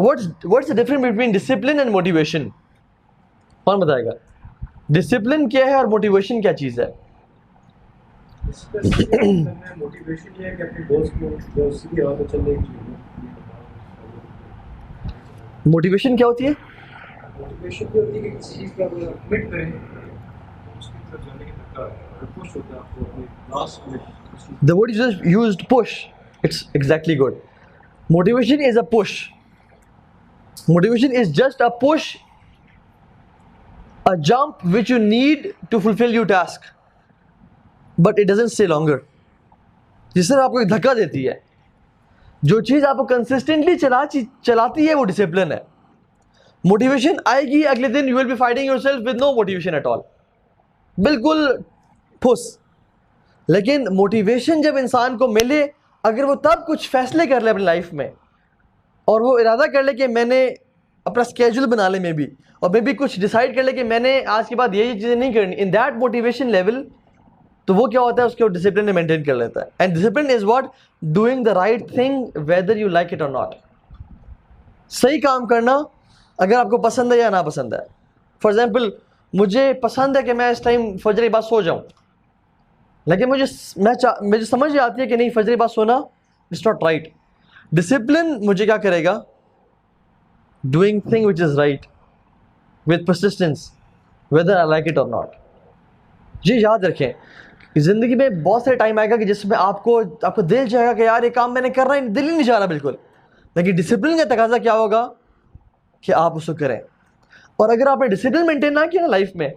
what's the difference between discipline and motivation? कौन बताएगा डिसिप्लिन क्या है और मोटिवेशन क्या चीज़ है? मोटिवेशन ये है कि अपने गोल्स को जो सीधी राह पे चलने की चीज़ है। मोटिवेशन क्या होती है? मोटिवेशन ये होती है कि किसी चीज़ का अगर आप कमिट करें तो उसकी तरफ जाने की तरफ पुश होता है आपको अपने लास्ट में। The word you just used, push, it's exactly good. Motivation is a push. Motivation is just a push, a jump which you need to fulfill your task, but it doesn't stay longer. जिससे आपको एक धक्का देती है, जो चीज़ आपको consistently चलाती है वो डिसिप्लिन है। मोटिवेशन आएगी अगले दिन, you will be fighting yourself with no motivation at all, बिल्कुल फुस। लेकिन मोटिवेशन जब इंसान को मिले, अगर वो तब कुछ फैसले कर ले अपनी लाइफ में, और वो इरादा कर ले कि मैंने अपना स्केड्यूल बना ले मे बी, और मे बी कुछ डिसाइड कर ले कि मैंने आज के बाद ये चीज़ें नहीं करनी, इन दैट मोटिवेशन लेवल, तो वो क्या होता है, उसके डिसिप्लिन में मेंटेन कर लेता है। And discipline is what, doing the right thing whether you like it और नॉट। सही काम करना अगर आपको पसंद है या ना पसंद है। फॉर एग्जाम्पल, मुझे पसंद है कि मैं इस टाइम फजर के बाद सो जाऊँ, लेकिन मुझे समझ आती है कि नहीं, फजर के बाद सोना इट्स नॉट राइट। डिसिप्लिन मुझे क्या करेगा, doing thing which is right with persistence whether I like it और नॉट। ये याद रखें, ज़िंदगी में बहुत सारे टाइम आएगा कि जिसमें आपको दिल जाएगा कि यार ये काम मैंने करना ही, दिल ही नहीं चाह रहा बिल्कुल, लेकिन डिसिप्लिन का तकाजा क्या होगा कि आप उसको करें। और अगर आपने डिसिप्लिन मेंटेन ना किया लाइफ में,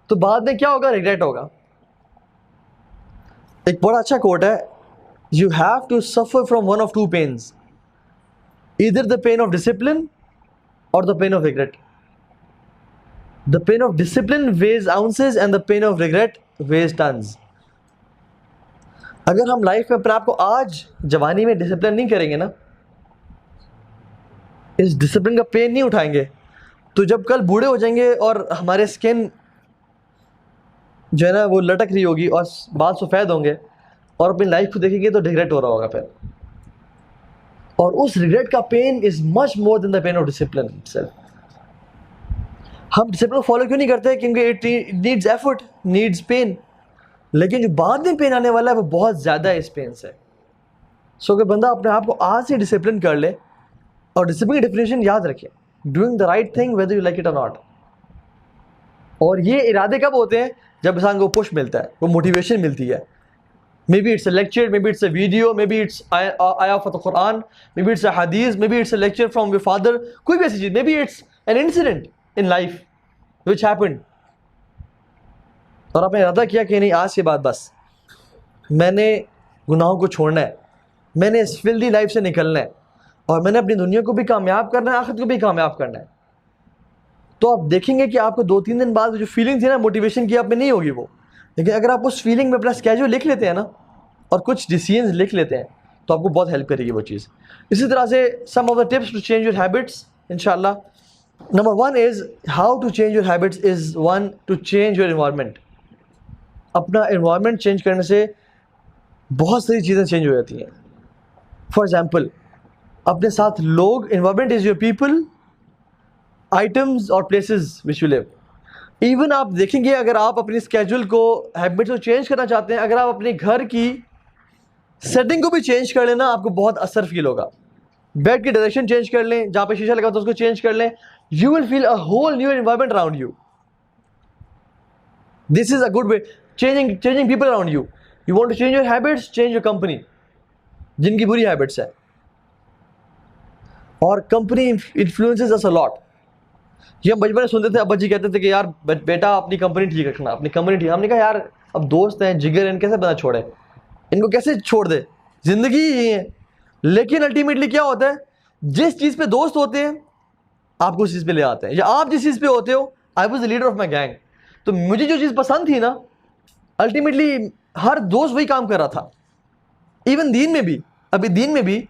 तो बाद में क्या होगा, रिग्रेट होगा। एक बड़ा अच्छा कोट है, you have to suffer from one of 2 pains, either the pain of discipline और the pain of regret. The pain of discipline weighs ounces and the pain of regret weighs tons. अगर हम life में अपने आप को आज जवानी में डिसिप्लिन नहीं करेंगे ना, इस डिसिप्लिन का पेन नहीं उठाएंगे, तो जब कल बूढ़े हो जाएंगे और हमारे स्किन जो है ना वो लटक रही होगी और बाल सफ़ेद होंगे, और अपनी लाइफ को देखेंगे तो रिग्रेट हो रहा होगा फिर। और उस रिग्रेट का pain is much more than the pain of discipline itself. हम डिसिप्लिन फॉलो क्यों नहीं करते? क्योंकि it needs effort, needs pain, लेकिन जो बाद में पेन आने वाला है वो बहुत ज़्यादा है इस पेन से। सो अगर बंदा अपने आप को आज से डिसिप्लिन कर ले, और डिसिप्लिन की डेफिनेशन याद रखें, doing the right thing whether you like it और नॉट। और ये इरादे कब होते हैं? जब इंसान को पुश मिलता है, वो मोटिवेशन मिलती है। Maybe it's a lecture, maybe it's a video, maybe it's आया of the Quran, maybe it's a हदीस, maybe it's a lecture from your father, कोई भी ऐसी चीज़, maybe it's an incident in life which happened, और आपने इरादा किया कि नहीं, आज के बाद बस मैंने गुनाहों को छोड़ना है, मैंने इस फिल्दी लाइफ से निकलना है, और मैंने अपनी दुनिया को भी कामयाब करना है, आखिरत को भी कामयाब करना है। तो आप देखेंगे कि आपको 2-3 दिन बाद जो फीलिंग थी ना मोटिवेशन की, आप में नहीं होगी वो। लेकिन अगर आप उस फीलिंग में अपना स्केड्यूल लिख लेते हैं ना, और कुछ डिसीजंस लिख लेते हैं, तो आपको बहुत हेल्प करेगी वो चीज़। इसी तरह से some of the tips to change your habits इंशाल्लाह। Number 1 is how to change your habits is 1 to change your environment. अपना एनवायरनमेंट चेंज करने से बहुत सारी चीज़ें चेंज हो जाती हैं। फॉर एग्जाम्पल, अपने साथ लोग, environment is your people, items और places which you live. Even आप देखेंगे, अगर आप अपनी स्केड्यूल को, हैबिट्स को चेंज करना चाहते हैं, अगर आप अपने घर की सेटिंग को भी चेंज कर लेना, आपको बहुत असर फील होगा। बेड की डायरेक्शन चेंज कर लें, जहाँ पे शीशा लगा तो उसको चेंज कर लें, you will feel a whole new environment around you. This is a good way, changing people around you. You want to change your habits, change your company, जिनकी बुरी हैबिट्स है। और company influences us a lot. ये हम बचपन में सुनते थे, अब्बा जी कहते थे कि यार बेटा अपनी कंपनी ठीक रखना, अपनी कंपनी ठीक। हमने कहा यार अब दोस्त हैं, जिगर, इन कैसे बंदा छोड़े, इनको कैसे छोड़ दे, ज़िंदगी ही है। लेकिन अल्टीमेटली क्या होता है, जिस चीज़ पे दोस्त होते हैं आपको उस चीज़ पे ले आते हैं, या आप जिस चीज़ पे होते हो, I was the leader of my gang, तो मुझे जो चीज़ पसंद थी ना, अल्टीमेटली हर दोस्त वही काम कर रहा था। इवन दीन में भी, अभी दीन में भी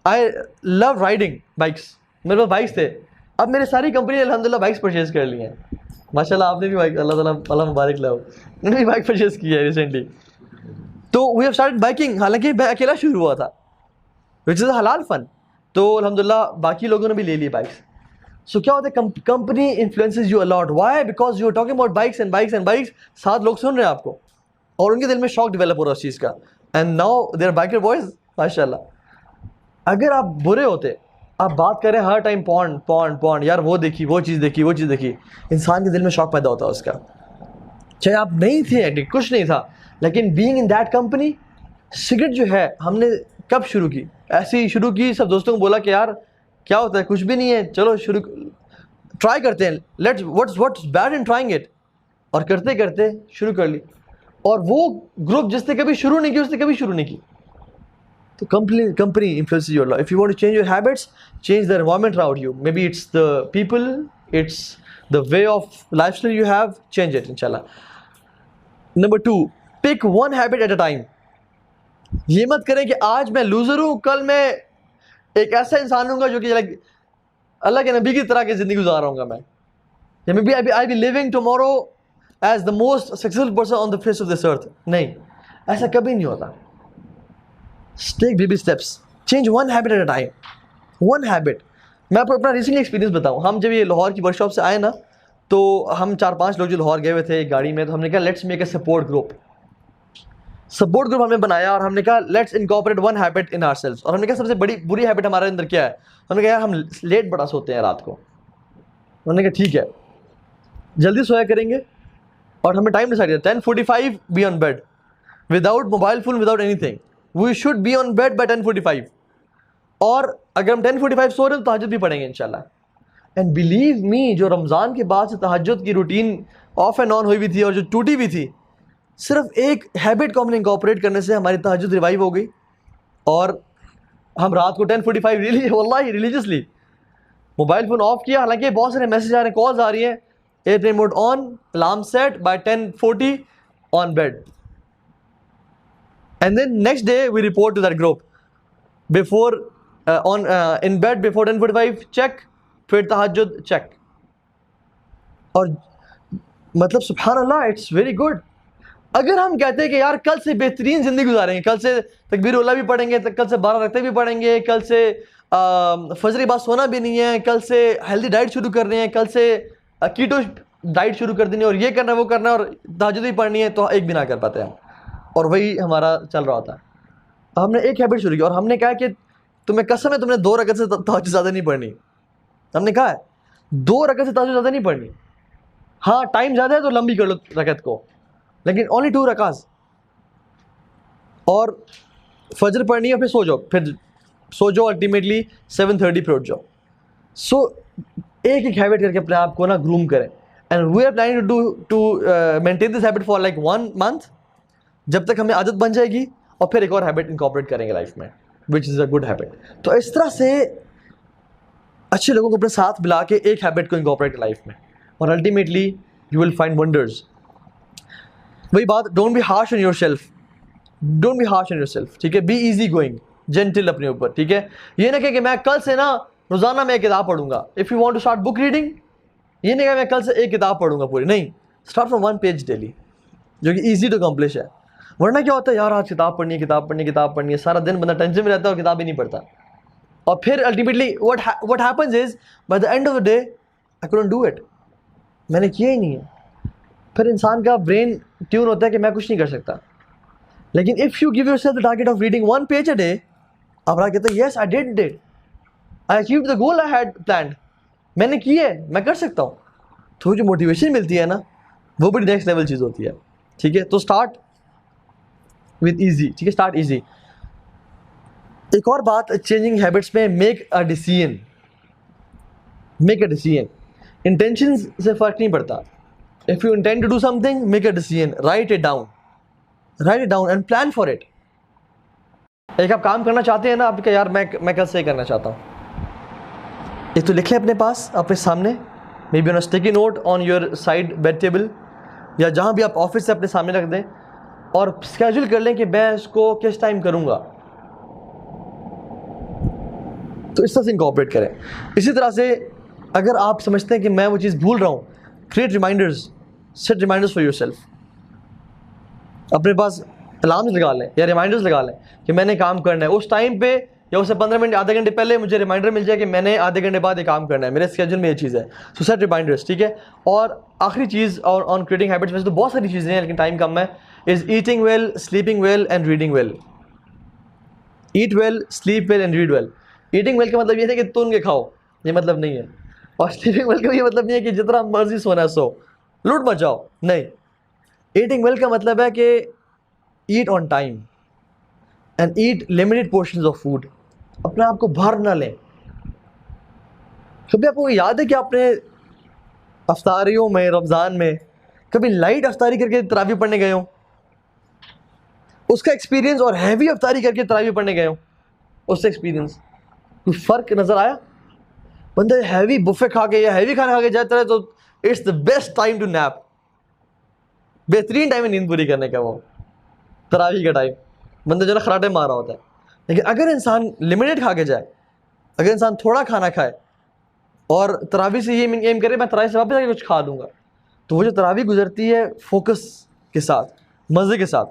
आई लव राइडिंग बाइक्स, मेरे पास बाइक्स थे, अब मेरी सारी कंपनी अल्हम्दुलिल्लाह बाइक्स परचेज कर ली हैं। माशाल्लाह आपने भी बाइक, अल्लाह ताला अल्लाह मुबारक लो, मैंने भी बाइक परचेज की है रिसेंटली। तो वी हैव स्टार्टेड बाइकिंग, हालांकि मैं अकेला शुरू हुआ था, विच इज़ हलाल फन। तो अल्हम्दुलिल्लाह बाकी लोगों ने भी ले ली बाइक्स। सो क्या होता है, company influences you a lot, why, because you are talking about bikes and bikes and bikes, 7 लोग सुन रहे हैं आपको और उनके दिल में शौक डेवलप हो रहा है उस चीज़ का, and now their biker boys माशाल्लाह। अगर आप बुरे होते, आप बात करें हर टाइम पॉन्ड पॉन्ड पॉन्ड, यार वो देखी, वो चीज़ देखी, वो चीज़ देखी, इंसान के दिल में शौक पैदा होता है उसका। चाहे आप नहीं थे एडिक्ट, कुछ नहीं था, लेकिन being in that company, cigarette जो है हमने कब शुरू की, ऐसे ही शुरू की, सब दोस्तों को बोला कि यार क्या होता है, कुछ भी नहीं है, चलो शुरू ट्राई करते हैं, let's what's bad in trying it, और करते करते शुरू कर ली। और वो ग्रुप जिसने कभी शुरू नहीं की उसने कभी शुरू नहीं की। तो company influences your life. If you want to change your habits, change the environment around you, maybe it's the people, it's the way of lifestyle you have, change it इंशाल्लाह। Number 2, pick one habit at a time. ये मत करें कि आज मैं loser हूँ, कल मैं एक ऐसा इंसान हूँगा जो कि लाइक अल्लाह के नबी की तरह की ज़िंदगी गुजार रहा हूँगा मैं, या maybe I be living tomorrow as the most successful person on the face of this earth. नहीं, ऐसा कभी नहीं होता। Take baby steps, change one habit at a time, one habit. मैं आपको अपना रिसेंटली एक्सपीरियंस बताऊँ, हम जब ये लाहौर की वर्कशॉप से आए ना, तो हम 4-5 लोग जो लाहौर गए हुए थे एक गाड़ी में, तो हमने कहा let's make a support group हमने बनाया, और हमने कहा let's incorporate one habit in ourselves. और हमने कहा सबसे बड़ी बुरी हैबिट हमारे अंदर क्या है, हमने कहा हम लेट बड़ा सोते हैं रात को। हमने कहा ठीक है, जल्दी सोया करेंगे, और हमें टाइम डिसाइड किया 10:45 be on bed, without mobile phone, without anything, we should be on bed by 10:45। और अगर हम 10:45 सो रहे हैं तो तहज्जुद भी पढ़ेंगे इंशाल्लाह। एंड बिलीव मी, जो रमज़ान के बाद से तहज्जुद की रूटीन ऑफ एंड ऑन हुई भी थी और जो टूटी भी थी, सिर्फ एक हैबिट को हमने इंकॉर्पोरेट करने से हमारी तहज्जुद रिवाइव हो गई, और हम रात को 10:45 वल्लाही रिलीजियसली मोबाइल फ़ोन ऑफ किया। हालांकि बहुत सारे मैसेज आ रहे हैं, कॉल्स आ रही हैं, airplane mode on, alarm set, by 10:40 on bed, and then next day we report to that group, before on in bed before 10:45 check, फिर तहज्जुद चेक। और मतलब सुभान अल्लाह, इट्स वेरी गुड। अगर हम कहते हैं कि यार कल से बेहतरीन ज़िंदगी गुजारेंगे, कल से तकबीर उल्लाह भी पढ़ेंगे, कल से 12 रकते भी पढ़ेंगे, कल से फजर के बाद सोना भी नहीं है, कल से हेल्दी डाइट शुरू कर रहे हैं, कल से कीटो डाइट शुरू कर देनी है, और ये करना है वो करना है, और तहज्जुद भी पढ़नी है, तो एक भी ना कर पाते हैं, और वही हमारा चल रहा होता है। हमने एक हैबिट शुरू की, और हमने कहा कि तुम्हें कसम है तुमने 2 रकत से तहज्जुद ज़्यादा नहीं पढ़नी। हमने कहा है 2 रकत से तहज्जुद ज़्यादा नहीं पढ़नी। हाँ, टाइम ज़्यादा है तो लंबी कर लो रकत को, लेकिन ओनली 2 रकात, और फजर पढ़नी है, फिर सो जाओ अल्टीमेटली 7:30 पे उठ जाओ। सो एक एक हैबिट करके अपने आप को ना ग्रूम करें, and we are planning to maintain this habit for like 1 month, जब तक हमें आदत बन जाएगी, और फिर एक और हैबिट इंकॉर्पोरेट करेंगे लाइफ में, विच इज़ अ गुड हैबिट। तो इस तरह से अच्छे लोगों को अपने साथ मिला के एक हैबिट को इंकॉर्पोरेट लाइफ में, और ultimately you will find wonders. वही बात, don't be harsh on yourself, don't be harsh on yourself, ठीक है। बी इजी गोइंग, जेंटल अपने ऊपर, ठीक है। ये ना कि मैं कल से ना रोज़ाना मैं एक किताब पढ़ूंगा। If you want to start book reading, ये नहीं कि मैं कल से एक किताब पढ़ूंगा पूरी, नहीं, स्टार्ट फ्रॉम 1 पेज डेली, जो कि ईजी टू अकम्प्लिश है। वरना क्या होता है, यार आज किताब पढ़नी है, सारा दिन बंदा टेंशन में रहता है और किताब ही नहीं पढ़ता, और फिर ultimately what happens is by the end of the day I couldn't do it, मैंने किया ही नहीं है। फिर इंसान का ब्रेन ट्यून होता है कि मैं कुछ नहीं कर सकता। लेकिन if you give yourself the target of reading 1 page a day, आप कहते हैं yes I did it, I achieved the goal I had planned, मैंने की है, मैं कर सकता हूँ। तो जो मोटिवेशन मिलती है ना, वो बड़ी नेक्स्ट लेवल चीज़ होती है, ठीक है। तो स्टार्ट विद ईजी, ठीक है, स्टार्ट ईजी। एक और बात चेंजिंग हैबिट्स में, make a decision, make a decision. Intention से फ़र्क नहीं पड़ता। If you intend to do something, make a decision, write it down and plan for it. एक आप काम करना चाहते हैं ना, आप क्या यार मैं कल से करना चाहता हूँ, एक तो लिख लें अपने पास, अपने सामने, may be on a sticky note on your side bed table, या जहाँ भी आप ऑफिस से अपने सामने रख दें, और स्केड्यूल कर लें कि मैं इसको किस टाइम करूँगा। तो इस तरह से इनकॉर्पोरेट करें। इसी तरह से अगर आप समझते हैं कि मैं वो चीज़ भूल रहा हूँ, create reminders, set reminders for yourself. अपने पास अलार्म्स लगा लें या रिमाइंडर्स लगा लें कि मैंने काम करना है उस टाइम पे, या उससे 15 मिनट आधे घंटे पहले मुझे रिमाइंडर मिल जाए कि मैंने आधे घंटे बाद ये काम करना है, मेरे स्केड्यूल में ये चीज़ है। सो सेट रिमाइंडर्स, ठीक है। और आखिरी चीज़ और ऑन क्रिएटिंग हैबिट्स, वैसे तो बहुत सारी चीज़ें हैं लेकिन टाइम कम है, is eating well, sleeping well and reading well. Eat well, sleep well and read well. Eating well का मतलब ये है कि तुन के खाओ, ये मतलब नहीं है। और स्लीपिंग वेल का ये मतलब नहीं है कि जितना मर्जी सोना है सो, लूट मत जाओ, नहीं। ईटिंग वेल का मतलब है कि ईट on time and eat limited portions of food. अपने आप को भर ना लें। कभी आपको याद है कि आपने अफ्तारियों में, रमज़ान में कभी लाइट अफ्तारी करके तरावी पढ़ने गए हो? उसका एक्सपीरियंस और हैवी अफ्तारी करके तरावी पढ़ने गए हो, उससे एक्सपीरियंस कोई फ़र्क नज़र आया? बंदा हैवी बुफे खा के या हैवी खाना खा के जाता है तो it's the best time to nap. बेहतरीन टाइम है नींद पूरी करने का, वो तरावी का टाइम। बंदा जो ना खराटे मार रहा होता है। लेकिन अगर इंसान लिमिटेड खा के जाए, अगर इंसान थोड़ा खाना खाए और तरावी से ये एम करे मैं तरावी से वापस आके कुछ खा लूँगा, तो वो जो तरावी गुजरती है फोकस के साथ, मज़े के साथ,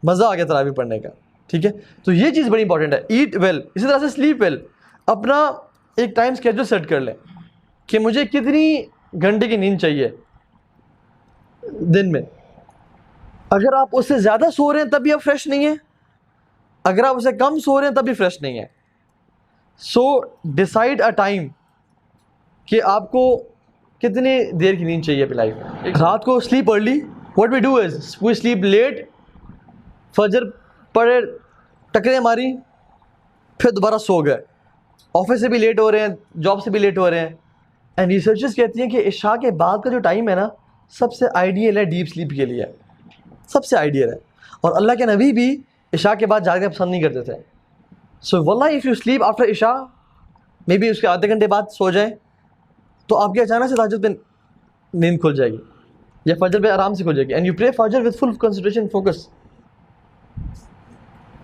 मज़ा आ गया तरावी पढ़ने का, ठीक है। तो ये चीज़ बड़ी इंपॉर्टेंट है। ईट वेल, इसी तरह से स्लीप वेल। अपना एक टाइम स्केड्यूल सेट कर लें कि मुझे कितनी घंटे की नींद चाहिए दिन में। अगर आप उससे ज़्यादा सो रहे हैं तब भी आप फ्रेश नहीं है, अगर आप उससे कम सो रहे हैं तब भी फ्रेश नहीं है। सो डिसाइड अ टाइम कि आपको कितनी देर की नींद चाहिए अपनी लाइफ में। रात को sleep early, what we do is we sleep late, फजर पढ़े, टकरे मारी, फिर दोबारा सो गए। ऑफिस से भी लेट हो रहे हैं, जॉब से भी लेट हो रहे हैं। एंड रिसर्चर्स कहती हैं कि इशा के बाद का जो टाइम है ना, सबसे आइडियल है डीप स्लीप के लिए, सबसे आइडियल है। और अल्लाह के नबी भी इशा के बाद जागना पसंद नहीं करते थे। सो वल्लाह इफ़ यू स्लीप आफ्टर इशा, मे बी उसके आधे घंटे बाद सो जाए, तो आपके अचानक से ताजुद पे नींद खुल जाएगी या फजर पे आराम से खुल जाएगी। एंड यू प्रे फजर विद फुल कंसंट्रेशन, फोकस।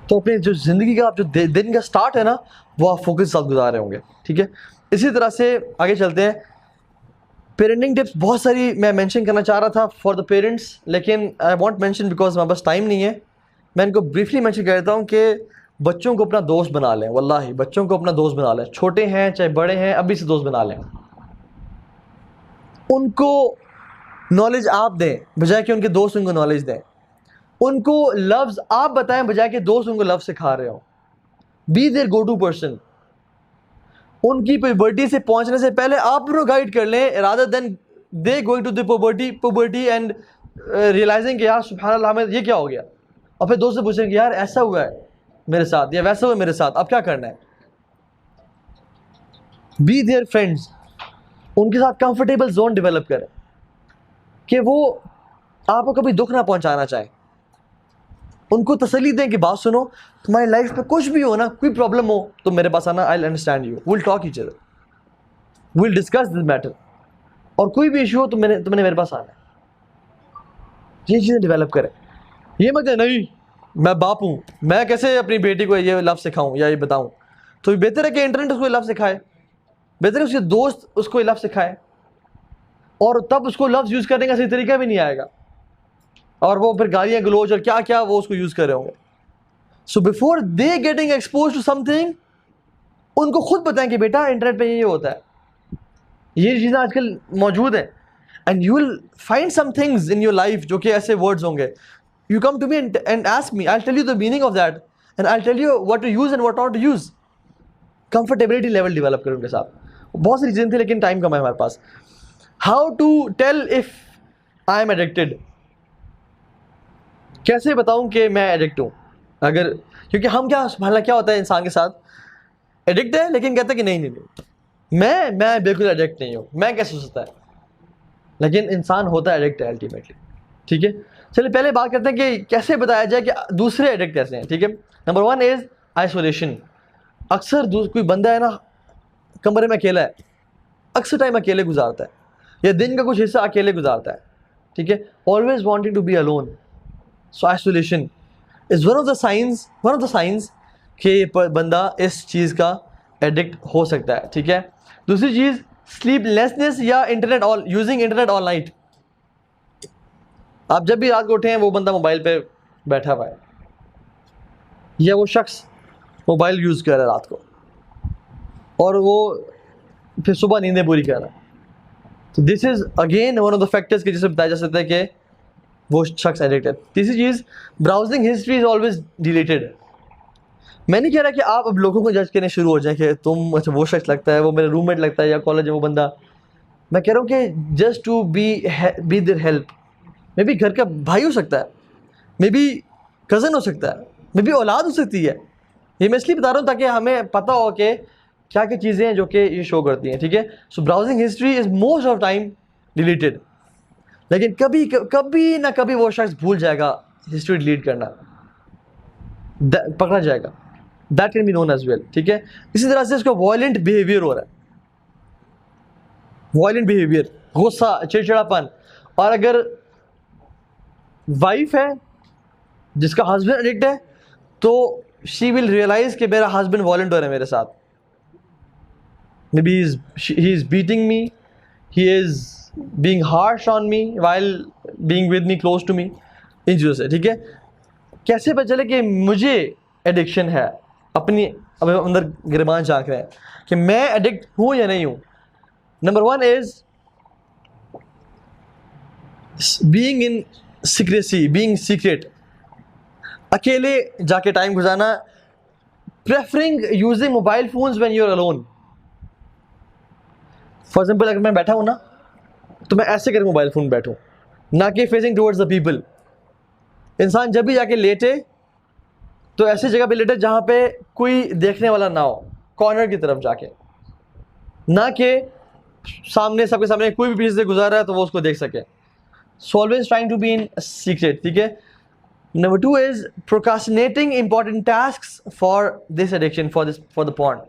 तो अपने जो ज़िंदगी का जो दिन का स्टार्ट है ना, वो आप फोकस के साथ गुजार रहे होंगे, ठीक है। इसी तरह से आगे चलते हैं। पेरेंटिंग टिप्स बहुत सारी मैं मेंशन करना चाह रहा था फॉर द पेरेंट्स, लेकिन आई वॉन्ट मेंशन बिकॉज हमारे पास टाइम नहीं है। मैं इनको ब्रीफली मेंशन कर देता हूँ कि बच्चों को अपना दोस्त बना लें। वल्लाही बच्चों को अपना दोस्त बना लें, छोटे हैं चाहे बड़े हैं, अभी से दोस्त बना लें। उनको नॉलेज आप दें बजाय कि उनके दोस्त उनको नॉलेज दें। उनको लफ्ज़ आप बताएं बजाय कि दोस्त उनको लफ्ज़ सिखा रहे हो। Be their go to person. उनकी पुबर्टी से पहुंचने से पहले आप उनको गाइड कर लें, rather than they going to the puberty and realising कि यार सुभान अल्लाह हमें ये क्या हो गया, और फिर दोस्त से पूछेंगे यार ऐसा हुआ है मेरे साथ या वैसा हुआ मेरे साथ, अब क्या करना है। Be their friends. उनके साथ कंफर्टेबल जोन डेवलप करें कि वो आपको कभी दुख ना पहुंचाना चाहे। उनको तसल्ली दें कि बात सुनो, तुम्हारी लाइफ में कुछ भी हो ना, कोई प्रॉब्लम हो तो मेरे पास आना, I will understand you, will talk each other, will discuss this matter, और कोई भी इशू हो तो तुमने मेरे पास आना है। ये चीज़ें डेवलप करें। ये मत नहीं मैं बाप हूँ, मैं कैसे अपनी बेटी को ये लफ्ज़ सिखाऊं या ये बताऊं। तो बेहतर है कि इंटरनेट उसको लफ्ज़ सिखाए, बेहतर है उसके दोस्त उसको लफ्ज़ सिखाए, और तब उसको लफ्ज़ यूज़ करने का सही तरीका भी नहीं आएगा, और वो फिर गालियाँ गलोच और क्या क्या वो उसको यूज़ कर रहे होंगे। So before they getting expose to something, उनको खुद बताएं कि बेटा इंटरनेट पे ये होता है, ये चीज़ें आजकल मौजूद हैं। And you will find some things in your life जो कि ऐसे वर्ड्स होंगे। You come to me and ask me, I tell you the meaning of that and I tell you what to use and what not to use. Comfortability level develop करें उनके साथ। बहुत सारी चीज़ें थी लेकिन टाइम कम है हमारे पास। How to tell if I am addicted, कैसे बताऊं कि मैं एडिक्ट हूँ। अगर क्योंकि हम क्या होता है इंसान के साथ, एडिक्ट है लेकिन कहते हैं कि नहीं मैं बिल्कुल एडिक्ट नहीं हूँ, मैं कैसे हो सकता है, लेकिन इंसान होता है एडिक्ट है अल्टीमेटली, ठीक है। चलिए पहले बात करते हैं कि कैसे बताया जाए कि दूसरे एडिक्ट कैसे हैं, ठीक है। Number 1 is isolation. अक्सर कोई बंदा है ना कमरे में अकेला है, अक्सर टाइम अकेले गुजारता है या दिन का कुछ हिस्सा अकेले गुजारता है, ठीक है। Always wanting to be alone. So isolation is one of the signs कि बंदा इस चीज़ का एडिक्ट हो सकता है, ठीक है। दूसरी चीज़ स्लीपलेसनेस या internet all using internet all night. आप जब भी रात को उठे हैं वो बंदा मोबाइल पे बैठा हुआ है, या वो शख्स मोबाइल यूज़ कर रहा है रात को और वो फिर सुबह नींदें पूरी कर रहा है। तो this is again one of the factors के जिससे बताया जा सकता है कि वो शख्स एडिक्ट है। तीसरी चीज़ browsing history is always deleted. मैं नहीं कह रहा कि आप अब लोगों को जज करने शुरू हो जाए कि तुम अच्छा वो शख्स लगता है, वो मेरा रूममेट लगता है, या कॉलेज है वो बंदा। मैं कह रहा हूँ कि just to be there help. Maybe घर का भाई हो सकता है, मे बी कज़न हो सकता है, मे बी औलाद हो सकती है। ये मैं इसलिए बता रहा हूँ ताकि हमें पता हो कि क्या क्या चीज़ें हैं जो कि ये शो करती हैं, ठीक है। So browsing history is most of time deleted, लेकिन कभी ना कभी वो शख्स भूल जाएगा हिस्ट्री डिलीट करना, पकड़ा जाएगा। That can be known as well, ठीक है। इसी तरह से इसको वायलेंट बिहेवियर हो रहा है, वायलेंट बिहेवियर, गुस्सा, चिड़चिड़ापन। और अगर वाइफ है जिसका हस्बैंड एडिक्ट है तो शी विल रियलाइज कि मेरा हस्बैंड वायलेंट हो रहा है मेरे साथ। Maybe he is beating me, he is being harsh on me while being with me, close to me, इन चीज़ों से, ठीक है। कैसे पता चले कि मुझे एडिक्शन है? अपनी अब अंदर गिरबान झांक रहे हैं कि मैं एडिक्ट हूँ या नहीं हूँ। Number 1 is being in secrecy, being secret, अकेले जाके टाइम गुजारना, preferring using mobile phones when you are alone. For example अगर मैं बैठा हूँ ना तो मैं ऐसे करके मोबाइल फ़ोन बैठूँ, ना कि फेसिंग टुवर्ड्स द पीपल। इंसान जब भी जाके लेटे तो ऐसी जगह पे लेटे जहाँ पे कोई देखने वाला ना हो, कॉर्नर की तरफ जाके, ना कि सामने सबके सामने कोई भी पीछे से गुजार रहा है तो वो उसको देख सके। So always trying to be in secret, ठीक है। Number 2 is procrastinating important tasks for this addiction, for the porn.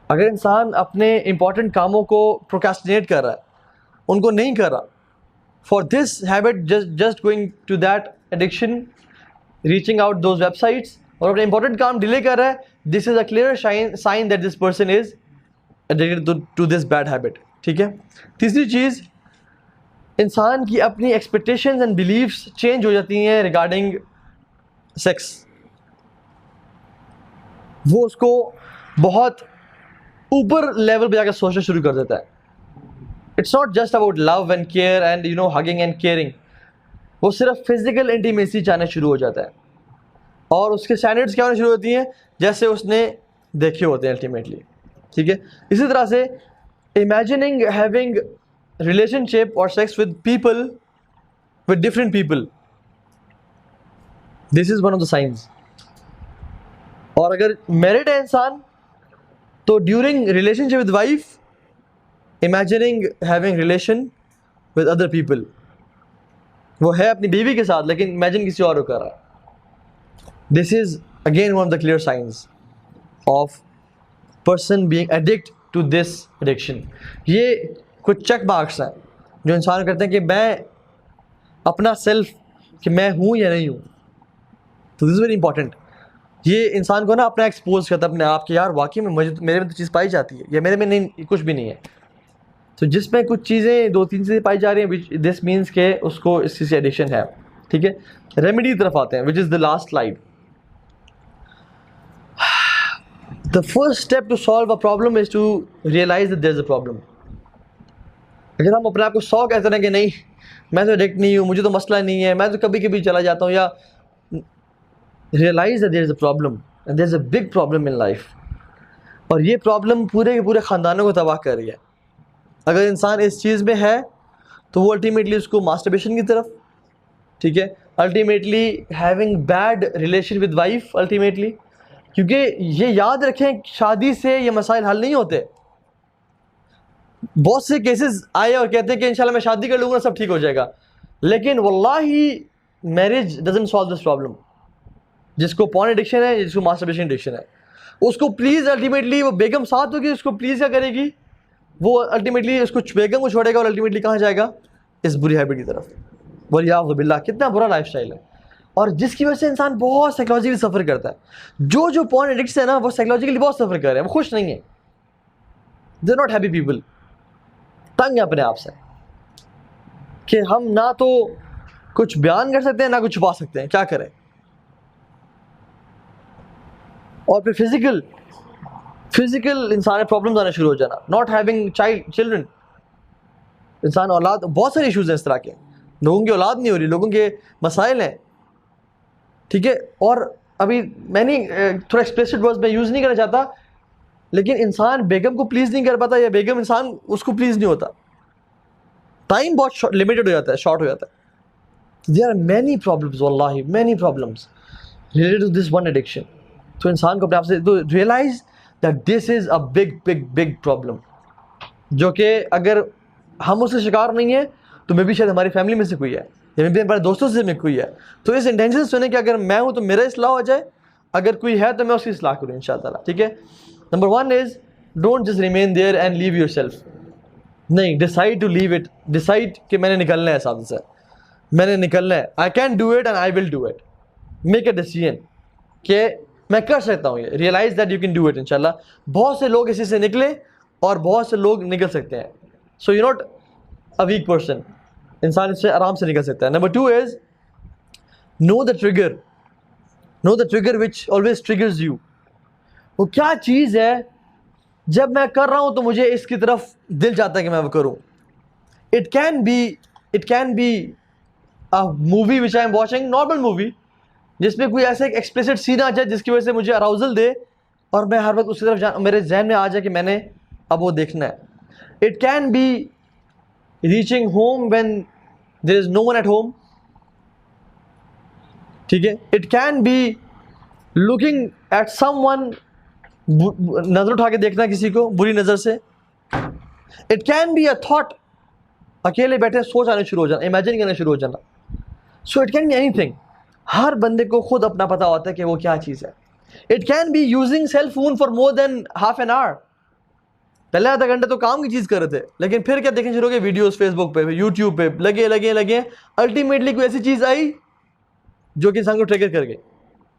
अगर इंसान अपने इंपॉर्टेंट कामों को प्रोक्रास्टिनेट कर रहा है, उनको नहीं कर रहा, for this habit just going to that addiction, reaching out those websites, और अपने इंपॉर्टेंट काम डिले कर रहा है, this is a clear sign that this person is addicted to this bad habit, ठीक है। तीसरी चीज़, इंसान की अपनी एक्सपेक्टेशंस एंड बिलीव्स चेंज हो जाती हैं रिगार्डिंग सेक्स। वो उसको बहुत ऊपर लेवल पे जाकर सोचना शुरू कर देता है। It's not just about love and care and you know hugging and caring. वो सिर्फ फिजिकल इंटीमेसी चाहना शुरू हो जाता है, और उसके स्टैंडर्ड्स क्या होने शुरू होती हैं जैसे उसने देखे होते हैं अल्टीमेटली, ठीक है। इसी तरह से इमेजिनिंग हैविंग रिलेशनशिप और sex with people, with different people, this is one of the science. और अगर मैरिड है इंसान तो during relationship with wife imagining having relation with other people. वो है अपनी बीवी के साथ लेकिन इमेजिन किसी और को कर रहा है। This is again one of the clear signs of person being addict to this addiction. ये कुछ चेक मार्क्स हैं जो इंसान करते हैं कि मैं अपना सेल्फ, कि मैं हूँ या नहीं हूँ। तो दिस इज़ वेरी इंपॉर्टेंट। ये इंसान को ना अपना एक्सपोज करता है अपने आप कि यार वाकई में मेरे में तो चीज़ पाई जाती है, या मेरे में नहीं, कुछ भी नहीं है। तो जिसमें कुछ चीज़ें 2-3 चीज़ें पाई जा रही हैं, दिस मीन्स के उसको इस चीज़ से एडिक्शन है, ठीक है। रेमेडी की तरफ आते हैं, which is the last slide. The first step to solve a problem is to realise that there is a problem. अगर हम अपने आप को 100 कहते हैं कि नहीं मैं तो एडिक्ट नहीं हूँ, मुझे तो मसला नहीं है, मैं तो कभी कभी चला जाता हूँ, या realise that there is a problem and there is a big problem in life, और ये प्रॉब्लम पूरे के पूरे ख़ानदानों को तबाह कर रही है। अगर इंसान इस चीज़ में है तो वो अल्टीमेटली उसको मास्टरबेशन की तरफ, ठीक है, ultimately having bad relation with wife ultimately, क्योंकि ये याद रखें शादी से ये मसाइल हल नहीं होते। बहुत से केसेस आए और कहते हैं कि इंशाल्लाह मैं शादी कर लूँगा सब ठीक हो जाएगा, लेकिन वल्लाही marriage doesn't solve this problem. जिसको पॉर्न एडिक्शन है, जिसको मास्टरबेशन एडिक्शन है, उसको प्लीज़ अल्टीमेटली वो बेगम साथ होगी, उसको प्लीज़ क्या करेगी, वो अल्टीमेटली उसको बेगम को छोड़ेगा और अल्टीमेटली कहाँ जाएगा, इस बुरी हैबिट की तरफ। वलियाज़ु बिल्लाह, कितना बुरा लाइफस्टाइल है। और जिसकी वजह से इंसान बहुत साइकोलॉजिकली सफ़र करता है। जो पॉर्न एडिक्ट्स है ना, वो साइकोलॉजिकली बहुत सफ़र कर रहे हैं, वो खुश नहीं है, दे नॉट हैप्पी पीपल, तंग है अपने आप से कि हम ना तो कुछ बयान कर सकते हैं ना कुछ छुपा सकते हैं, क्या करें। और फिर फिजिकल इंसान प्रॉब्लम्स आना शुरू हो जाना, नॉट हैविंग चिल्ड्रन, इंसान औलाद, बहुत सारे इश्यूज हैं इस तरह के, लोगों की औलाद नहीं हो रही, लोगों के मसाइल हैं, ठीक है। और अभी मैंने थोड़ा एक्सप्रेसिव वर्ड्स में यूज़ नहीं करना चाहता, लेकिन इंसान बेगम को प्लीज़ नहीं कर पाता, या बेगम इंसान उसको प्लीज़ नहीं होता, टाइम बहुत लिमिटेड हो जाता है, शॉर्ट हो जाता है। देयर आर मैनी प्रॉब्लम्स, वल्लाही many problems related to this one addiction. तो इंसान को अपने आप से तो realise that this is a big big big problem, जो कि अगर हम उससे शिकार नहीं है तो मे भी शायद हमारी फैमिली में से कोई है, या मे भी हमारे दोस्तों से में कोई है। तो इस इंटेंशन से सुने कि अगर मैं हूँ तो मेरा इस्लाह हो जाए, अगर कोई है तो मैं उसकी इस्लाह करूँ इंशाअल्लाह, ठीक है। Number 1 is don't just remain there and leave your self, नहीं, decide to leave it, decide कि मैंने निकलना है साथ से, मैंने निकलना है, I can do it and I will do it, make a decision कि मैं कर सकता हूँ ये, realise that you can do it इंशाल्लाह। बहुत से लोग इसी से निकले और बहुत से लोग निकल सकते हैं, so you not a weak person, इंसान इससे आराम से निकल सकता है। Number 2 is know the trigger which always triggers you, वो क्या चीज़ है जब मैं कर रहा हूँ तो मुझे इसकी तरफ दिल चाहता है कि मैं वो करूँ। It can be a movie which I am watching, normal movie जिसमें कोई ऐसा एक एक्सप्लिसिट सीन आ जाए जिसकी वजह से मुझे अराउजल दे और मैं हर वक्त उसकी तरफ मेरे जहन में आ जाए कि मैंने अब वो देखना है। It can be reaching home when there is no one at home, ठीक है। It can be looking at someone, नजर उठा के देखना किसी को बुरी नज़र से। It can be a thought, अकेले बैठे सोच आने शुरू हो जाना, इमेजिन करना शुरू हो जाना। So it can be anything, हर बंदे को खुद अपना पता होता है कि वो क्या चीज़ है। It can be using cell phone for more than half an hour, पहले आधा घंटा तो काम की चीज़ कर रहे थे, लेकिन फिर क्या देखने शुरू हो गए, वीडियोस फेसबुक पे, यूट्यूब पे लगे, अल्टीमेटली कोई ऐसी चीज़ आई जो कि इंसान को ट्रिगर कर गई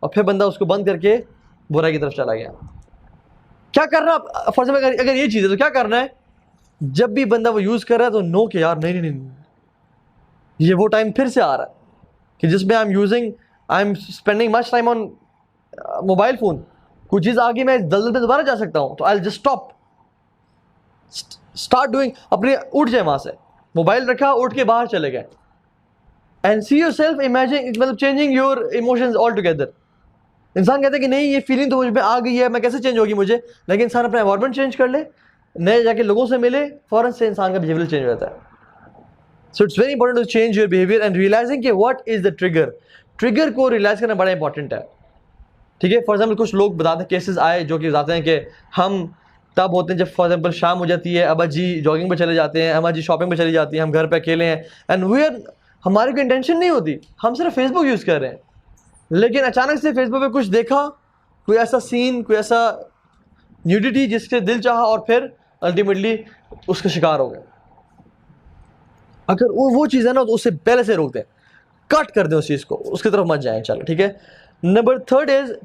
और फिर बंदा उसको बंद करके बुराई की तरफ चला गया। क्या करना, फर्ज में अगर ये चीज़ है तो क्या करना है, जब भी बंदा वो यूज़ कर रहा है तो नो कि यार नहीं, ये वो टाइम फिर से आ रहा है कि जिसमें I am spending much time on mobile phone, कुछ चीज़ आगे मैं दलदल में दोबारा जा सकता हूँ, तो आई जस्ट स्टार्ट डूइंग, अपने उठ जाए वहाँ से, मोबाइल रखा, उठ के बाहर चले गए, and see your self imagine, मतलब changing your emotions all together. इंसान कहता है कि नहीं, ये फीलिंग तो मुझ में आ गई है, मैं कैसे चेंज होगी मुझे, लेकिन इंसान अपना एनवायरनमेंट चेंज कर ले, नए जाके लोगों से मिले, फ़ौरन से इंसान का बिहेवियर चेंज हो जाता है। So it's very important to change your behaviour and realising कि व्हाट इज द ट्रिगर को रियलाइज करना बड़ा इंपॉर्टेंट है, ठीक है। फॉर एग्जाम्पल कुछ लोग बताते हैं, केसेस आए जो कि बताते हैं कि हम तब होते हैं जब फॉर एग्जाम्पल शाम हो जाती है, अब्बा जी जॉगिंग पे चले जाते हैं, अम्मा जी शॉपिंग पे चली जाती हैं, हम घर पे अकेले हैं, एंड हमारी कोई इंटेंशन नहीं होती, हम सिर्फ फेसबुक यूज़ कर रहे हैं, लेकिन अचानक से फेसबुक पे कुछ देखा, कोई ऐसा सीन, कोई ऐसा न्यूडिटी जिससे दिल चाहा और फिर अल्टीमेटली उसका शिकार हो गए। अगर वो चीज़ है ना तो उससे पहले से रोक दें, कट कर दें उस चीज़ को, उसकी तरफ मत जाएं, चलो ठीक है। Number 3 is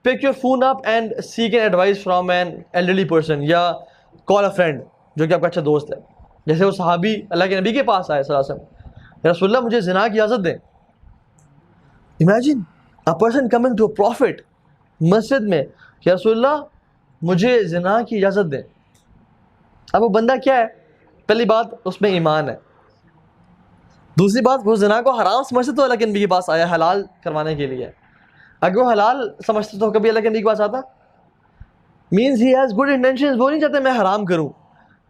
pick your phone up and seek an advice from an elderly person, या कॉल अ फ्रेंड जो कि आपका अच्छा दोस्त है। जैसे वो सहाबी अल्लाह के नबी के पास आए सल्लल्लाहु अलैहि वसल्लम, रसूलुल्लाह मुझे ज़िना की इजाज़त दें। Imagine a person coming to a prophet मस्जिद में, या रसूलुल्लाह मुझे ज़िना की इजाज़त दें। अब वो बंदा क्या है, पहली बात उसमें ईमान है, दूसरी बात वो ज़िना को हराम समझते तो अल्लाह के नबी के पास आया हलाल करवाने के लिए। अगर वो हलाल समझते तो कभी अल्लाह के नबी के पास आता, means he has good intentions, वो नहीं चाहते मैं हराम करूं,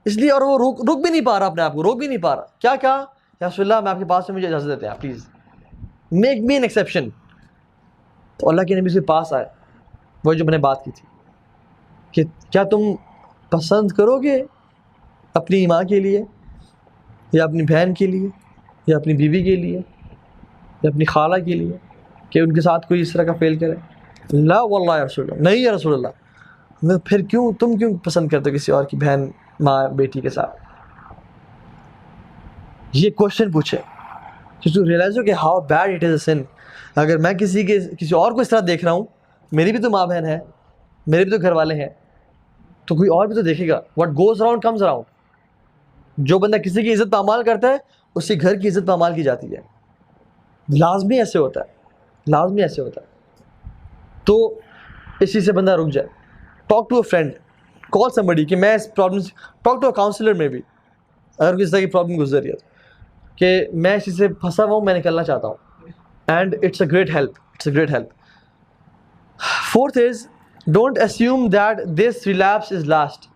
इसलिए, और वो रुक भी नहीं पा रहा, अपने आप को रोक भी नहीं पा रहा। क्या कहा, या रसूलुल्लाह मैं आपके पास से, मुझे इजाज़त देते हैं, please make me an exception. तो अल्लाह के नबी से पास आए, वही जो मैंने बात की थी कि क्या तुम पसंद करोगे अपनी माँ के लिए, या अपनी बहन के लिए, या अपनी बीवी के लिए, या अपनी खाला के लिए, कि उनके साथ कोई इस तरह का फेल करे। ला वल्लाह या रसूलुल्लाह, नहीं या रसूलुल्लाह, मैं फिर तुम क्यों पसंद करते हो किसी और की बहन, माँ, बेटी के साथ। ये क्वेश्चन पूछे टू रियलाइज हो कि how bad it is a sin, अगर मैं किसी और को इस तरह देख रहा हूँ, मेरी भी तो माँ बहन है, मेरे भी तो घर वाले हैं, तो कोई और भी तो देखेगा। What goes around comes around. जो बंदा किसी की इज्जत पामाल करता है, उसकी घर की इज्जत पामाल की जाती है। लाजमी ऐसे होता है, लाजमी ऐसे होता है। तो इसी से बंदा रुक जाए। Talk to a friend, call somebody कि मैं इस problem, talk to a counsellor में भी, अगर किसी तरह की प्रॉब्लम गुजर रही है कि मैं इसी से फंसा हुआ हूँ, मैं निकलना चाहता हूँ, and it's a great help, it's a great help. Fourth is don't assume that this relapse is last.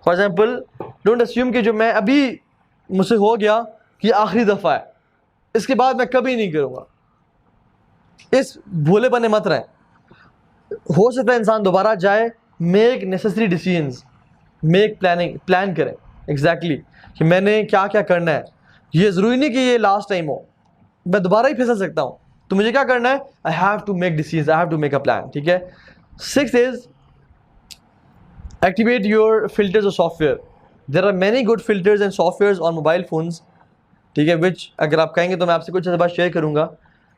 For example, don't assume कि जो मैं अभी मुझसे हो गया कि आखिरी दफ़ा है, इसके बाद मैं कभी नहीं करूँगा। इस भोले बने मत रहें। हो सकता है इंसान दोबारा जाए। Make necessary decisions, make plan करें एग्जैक्टली कि मैंने क्या क्या करना है। ये ज़रूरी नहीं कि ये लास्ट टाइम हो, मैं दोबारा ही फिसल सकता हूँ, तो मुझे क्या करना है? I have to make decision, I have to make a plan. ठीक है। 6th is activate your filters और software. There are many good filters and software on mobile phones. ठीक है, विच अगर आप कहेंगे तो मैं आपसे कुछ ऐसा बात शेयर करूँगा,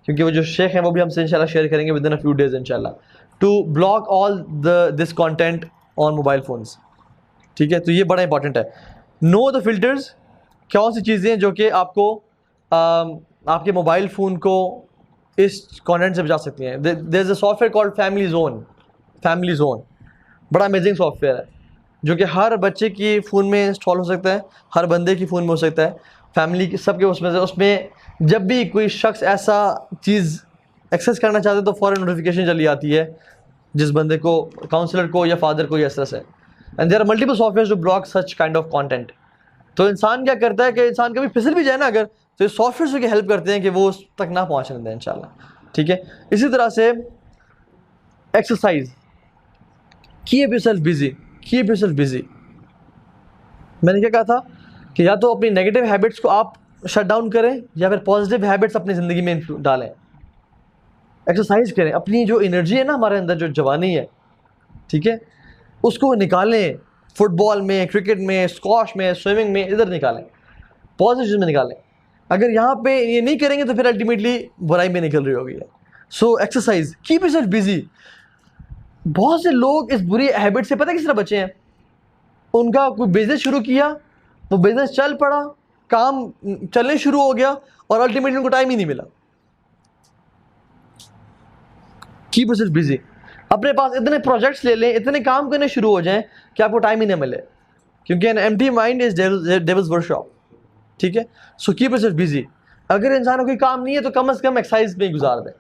क्योंकि वो जो शेख हैं वो भी हमसे इंशाल्लाह शेयर करेंगे within a few days इंशाल्लाह, to block all this content on mobile phones. ठीक है, तो ये बड़ा इंपॉर्टेंट है। नो द फिल्टर्स, कौन सी चीज़ें जो कि आपको आपके मोबाइल फ़ोन को इस कंटेंट से बचा सकती हैं। There is a software called family zone. Family zone बड़ा अमेजिंग सॉफ्टवेयर है, जो कि हर बच्चे की फ़ोन में इंस्टॉल हो सकता है, हर बंदे की फ़ोन में हो सकता है, फैमिली के सबके उसमें जब भी कोई शख्स ऐसा चीज़ एक्सेस करना चाहते हैं तो फ़ौरन नोटिफिकेशन चली आती है जिस बंदे को, काउंसलर को या फादर को या इस तरह से। And there are multiple software to block such kind of content. तो इंसान क्या करता है कि इंसान कभी फिसल भी जाए ना अगर, तो ये सॉफ्टवेयर की हेल्प करते हैं कि वो उस तक ना पहुँचने दें इंशाल्लाह। ठीक है। इसी तरह से exercise, keep yourself busy, keep yourself busy. मैंने क्या कहा था कि या तो अपनी नेगेटिव हैबिट्स को आप शट डाउन करें या फिर पॉजिटिव हैबिट्स अपनी ज़िंदगी में डालें। एक्सरसाइज करें, अपनी जो एनर्जी है ना हमारे अंदर, जो जवानी है, ठीक है, उसको निकालें। फुटबॉल में, क्रिकेट में, स्क्वाश में, स्विमिंग में, इधर निकालें, पॉजिटिव में निकालें। अगर यहाँ पे ये नहीं करेंगे तो फिर अल्टीमेटली बुराई में निकल रही होगी। So exercise, keep yourself busy. बहुत से लोग इस बुरी हैबिट से पता है किस तरह बचे हैं? उनका कोई बिजनेस शुरू किया, वो बिजनेस चल पड़ा, काम चलने शुरू हो गया और अल्टीमेटली उनको टाइम ही नहीं मिला। Keep yourself busy. अपने पास इतने प्रोजेक्ट्स ले लें, इतने काम करने शुरू हो जाएं कि आपको टाइम ही ना मिले, क्योंकि an empty mind is devils workshop. ठीक है। So keep yourself busy. अगर इंसान को कोई काम नहीं है तो कम से कम एक्सरसाइज में गुजार दें।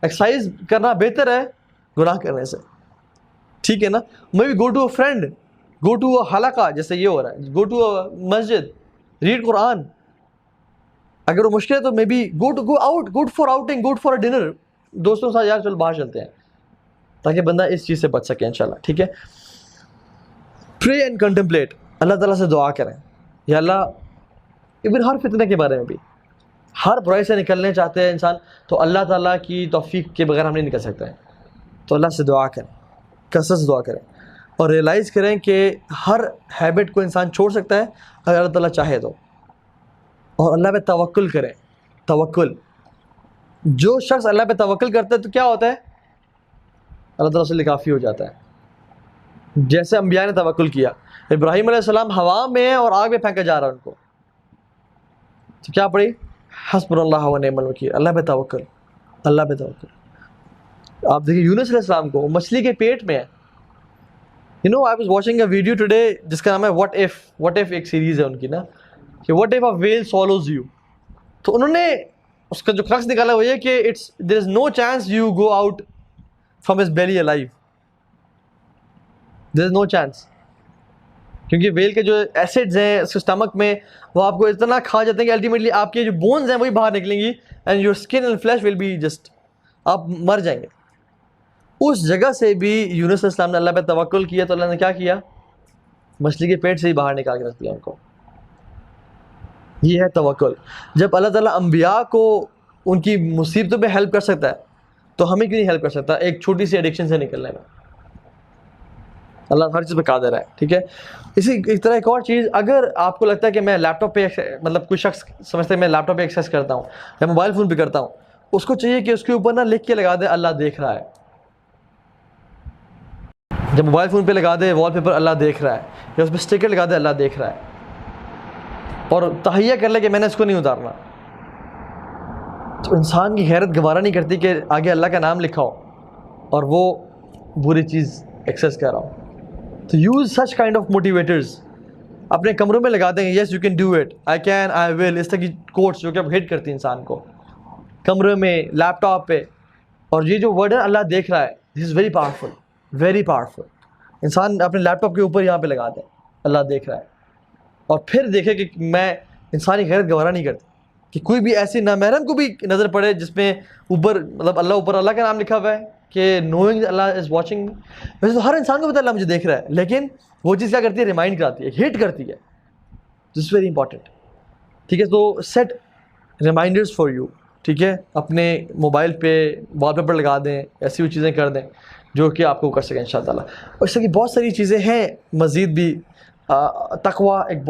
एक्सरसाइज करना बेहतर है गुनाह करने से। ठीक है ना। Maybe go to a friend, go to a हलका, जैसे ये हो रहा है, गो टू अ मस्जिद, रीड कुरान। अगर वो मुश्किल है तो may be go out, good for outing, good for a dinner, दोस्तों के साथ यार चलो बाहर चलते हैं, ताकि बंदा इस चीज़ से बच सके इंशाल्लाह। ठीक है। प्रे एंड कंटेम्पलेट, अल्लाह ताला से दुआ करें, या अल्लाह, इवन हर फितने के बारे में भी, हर बुराई से निकलने चाहते हैं इंसान तो अल्लाह ताला की तौफीक के बगैर हम नहीं निकल सकते हैं। तो अल्लाह से दुआ करें, कसरत से दुआ करें, और रियलाइज़ करें कि हर हैबिट को इंसान छोड़ सकता है अगर अल्लाह ताला चाहे तो। और अल्लाह पे तवक्कुल करें, तवक्कुल। जो शख्स अल्लाह पे तवक्कुल करता है तो क्या होता है? अल्लाह ताला से काफ़ी हो जाता है। जैसे अंबिया ने तवक्कुल किया, इब्राहीम अलैहिस्सलाम हवा में है और आग में फेंका जा रहा है उनको, तो क्या पड़ी? हस्बुनल्लाहु व निअमल वकील, अल्लाह पे तवक्कुल, अल्लाह पे तवक्कुल। आप देखिए यूनुस अलैहिस्सलाम को मछली के पेट में है। You know, I was watching a video today जिसका नाम है व्हाट इफ। व्हाट इफ एक सीरीज़ है उनकी ना, कि what if a whale swallows you. तो उन्होंने उसका जो क्रक्स निकाला वो ये कि it's there is no chance you go out from his belly alive, there is no chance, क्योंकि व्हेल के जो एसिड्स हैं उसके स्टमक में वो आपको इतना खा जाते हैं कि अल्टीमेटली आपके जो बोन्स हैं वही बाहर निकलेंगी and your skin and flash will be just, आप मर जाएंगे। उस जगह से भी यूनुस अलैहिस्सलाम ने अल्लाह पे तवक्कुल किया तो अल्लाह ने क्या किया? मछली के पेट से ही बाहर निकाल के रख दिया उनको। ये है तवक्कुल। जब अल्लाह ताला अंबिया को उनकी मुसीबतों में हेल्प कर सकता है तो हमें क्यों नहीं हेल्प कर सकता एक छोटी सी एडिक्शन से निकलने में? अल्लाह हर चीज़ पे कादिर है। ठीक है। इसी एक तरह एक और चीज़, अगर आपको लगता है कि मैं लैपटॉप पे, मतलब कोई शख्स समझता है मैं लैपटॉप पे एक्सेस करता हूँ या मोबाइल फ़ोन पे करता हूँ, उसको चाहिए कि उसके ऊपर ना लिख के लगा दे अल्लाह देख रहा है। जब मोबाइल फ़ोन पे लगा दे वॉलपेपर अल्लाह देख रहा है, या उस पर स्टिकर लगा दे अल्लाह देख रहा है, और तहैया कर ले कि मैंने इसको नहीं उतारना। तो इंसान की गैरत गवारा नहीं करती कि आगे अल्लाह का नाम लिखा हो और वो बुरी चीज़ एक्सेस कर रहा हो। तो use such kind of motivators, अपने कमरों में लगा देंगे, yes you can do it, I can, I will, इस तरह की कोट्स जो कि अब हिट करती है इंसान को, कमरे में, लैपटॉप पे। और ये जो वर्ड है अल्लाह देख रहा है, this is very powerful, very powerful. इंसान अपने लैपटॉप के ऊपर यहाँ पे लगा दे अल्लाह देख रहा है, और फिर देखे कि मैं इंसानी गैरत गवारा नहीं करती कि कोई भी ऐसी नामहरम को भी नज़र पड़े जिसमें ऊपर मतलब अल्लाह ऊपर अल्लाह का नाम लिखा हुआ है कि नोइंग अल्लाह इज़ वॉचिंग। वैसे तो हर इंसान को पता है अल्लाह मुझे देख रहा है, लेकिन वो चीज़ क्या करती है, रिमाइंड कराती है, हिट करती है। This is very important. ठीक है, तो सेट रिमाइंडर्स फॉर यू। ठीक है, अपने मोबाइल पे वॉलपेपर लगा दें, ऐसी भी चीज़ें कर दें जो कि आपको कर सकें इंशाअल्लाह। और इस तरह की बहुत सारी चीज़ें हैं मज़ीद भी। तक़वा एक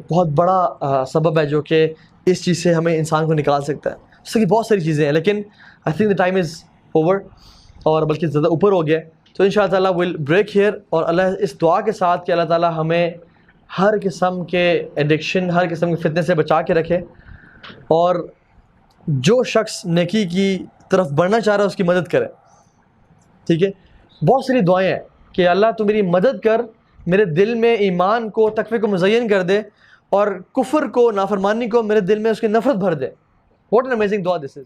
बहुत बड़ा सबब है जो कि इस चीज़ से हमें इंसान को निकाल सकता है। इस तरह की बहुत सारी चीज़ें हैं, लेकिन I think the time is over, और बल्कि ज़्यादा ऊपर हो गया। तो इंशाअल्लाह ताला विल ब्रेक हियर, और अल्लाह इस दुआ के साथ कि अल्लाह ताला हमें हर किस्म के एडिक्शन, हर किस्म के फितने से बचा के रखे, और जो शख्स नेकी की तरफ बढ़ना चाह रहा है उसकी मदद करे। ठीक है, बहुत सारी दुआएं हैं कि अल्लाह तू मेरी मदद कर, मेरे दिल में ईमान को, तक़वे को मुज़य्यन कर दे, और कुफ्र को, नाफरमानी को मेरे दिल में उसकी नफ़रत भर दे। व्हाट एन अमेजिंग दुआ दिस इज़।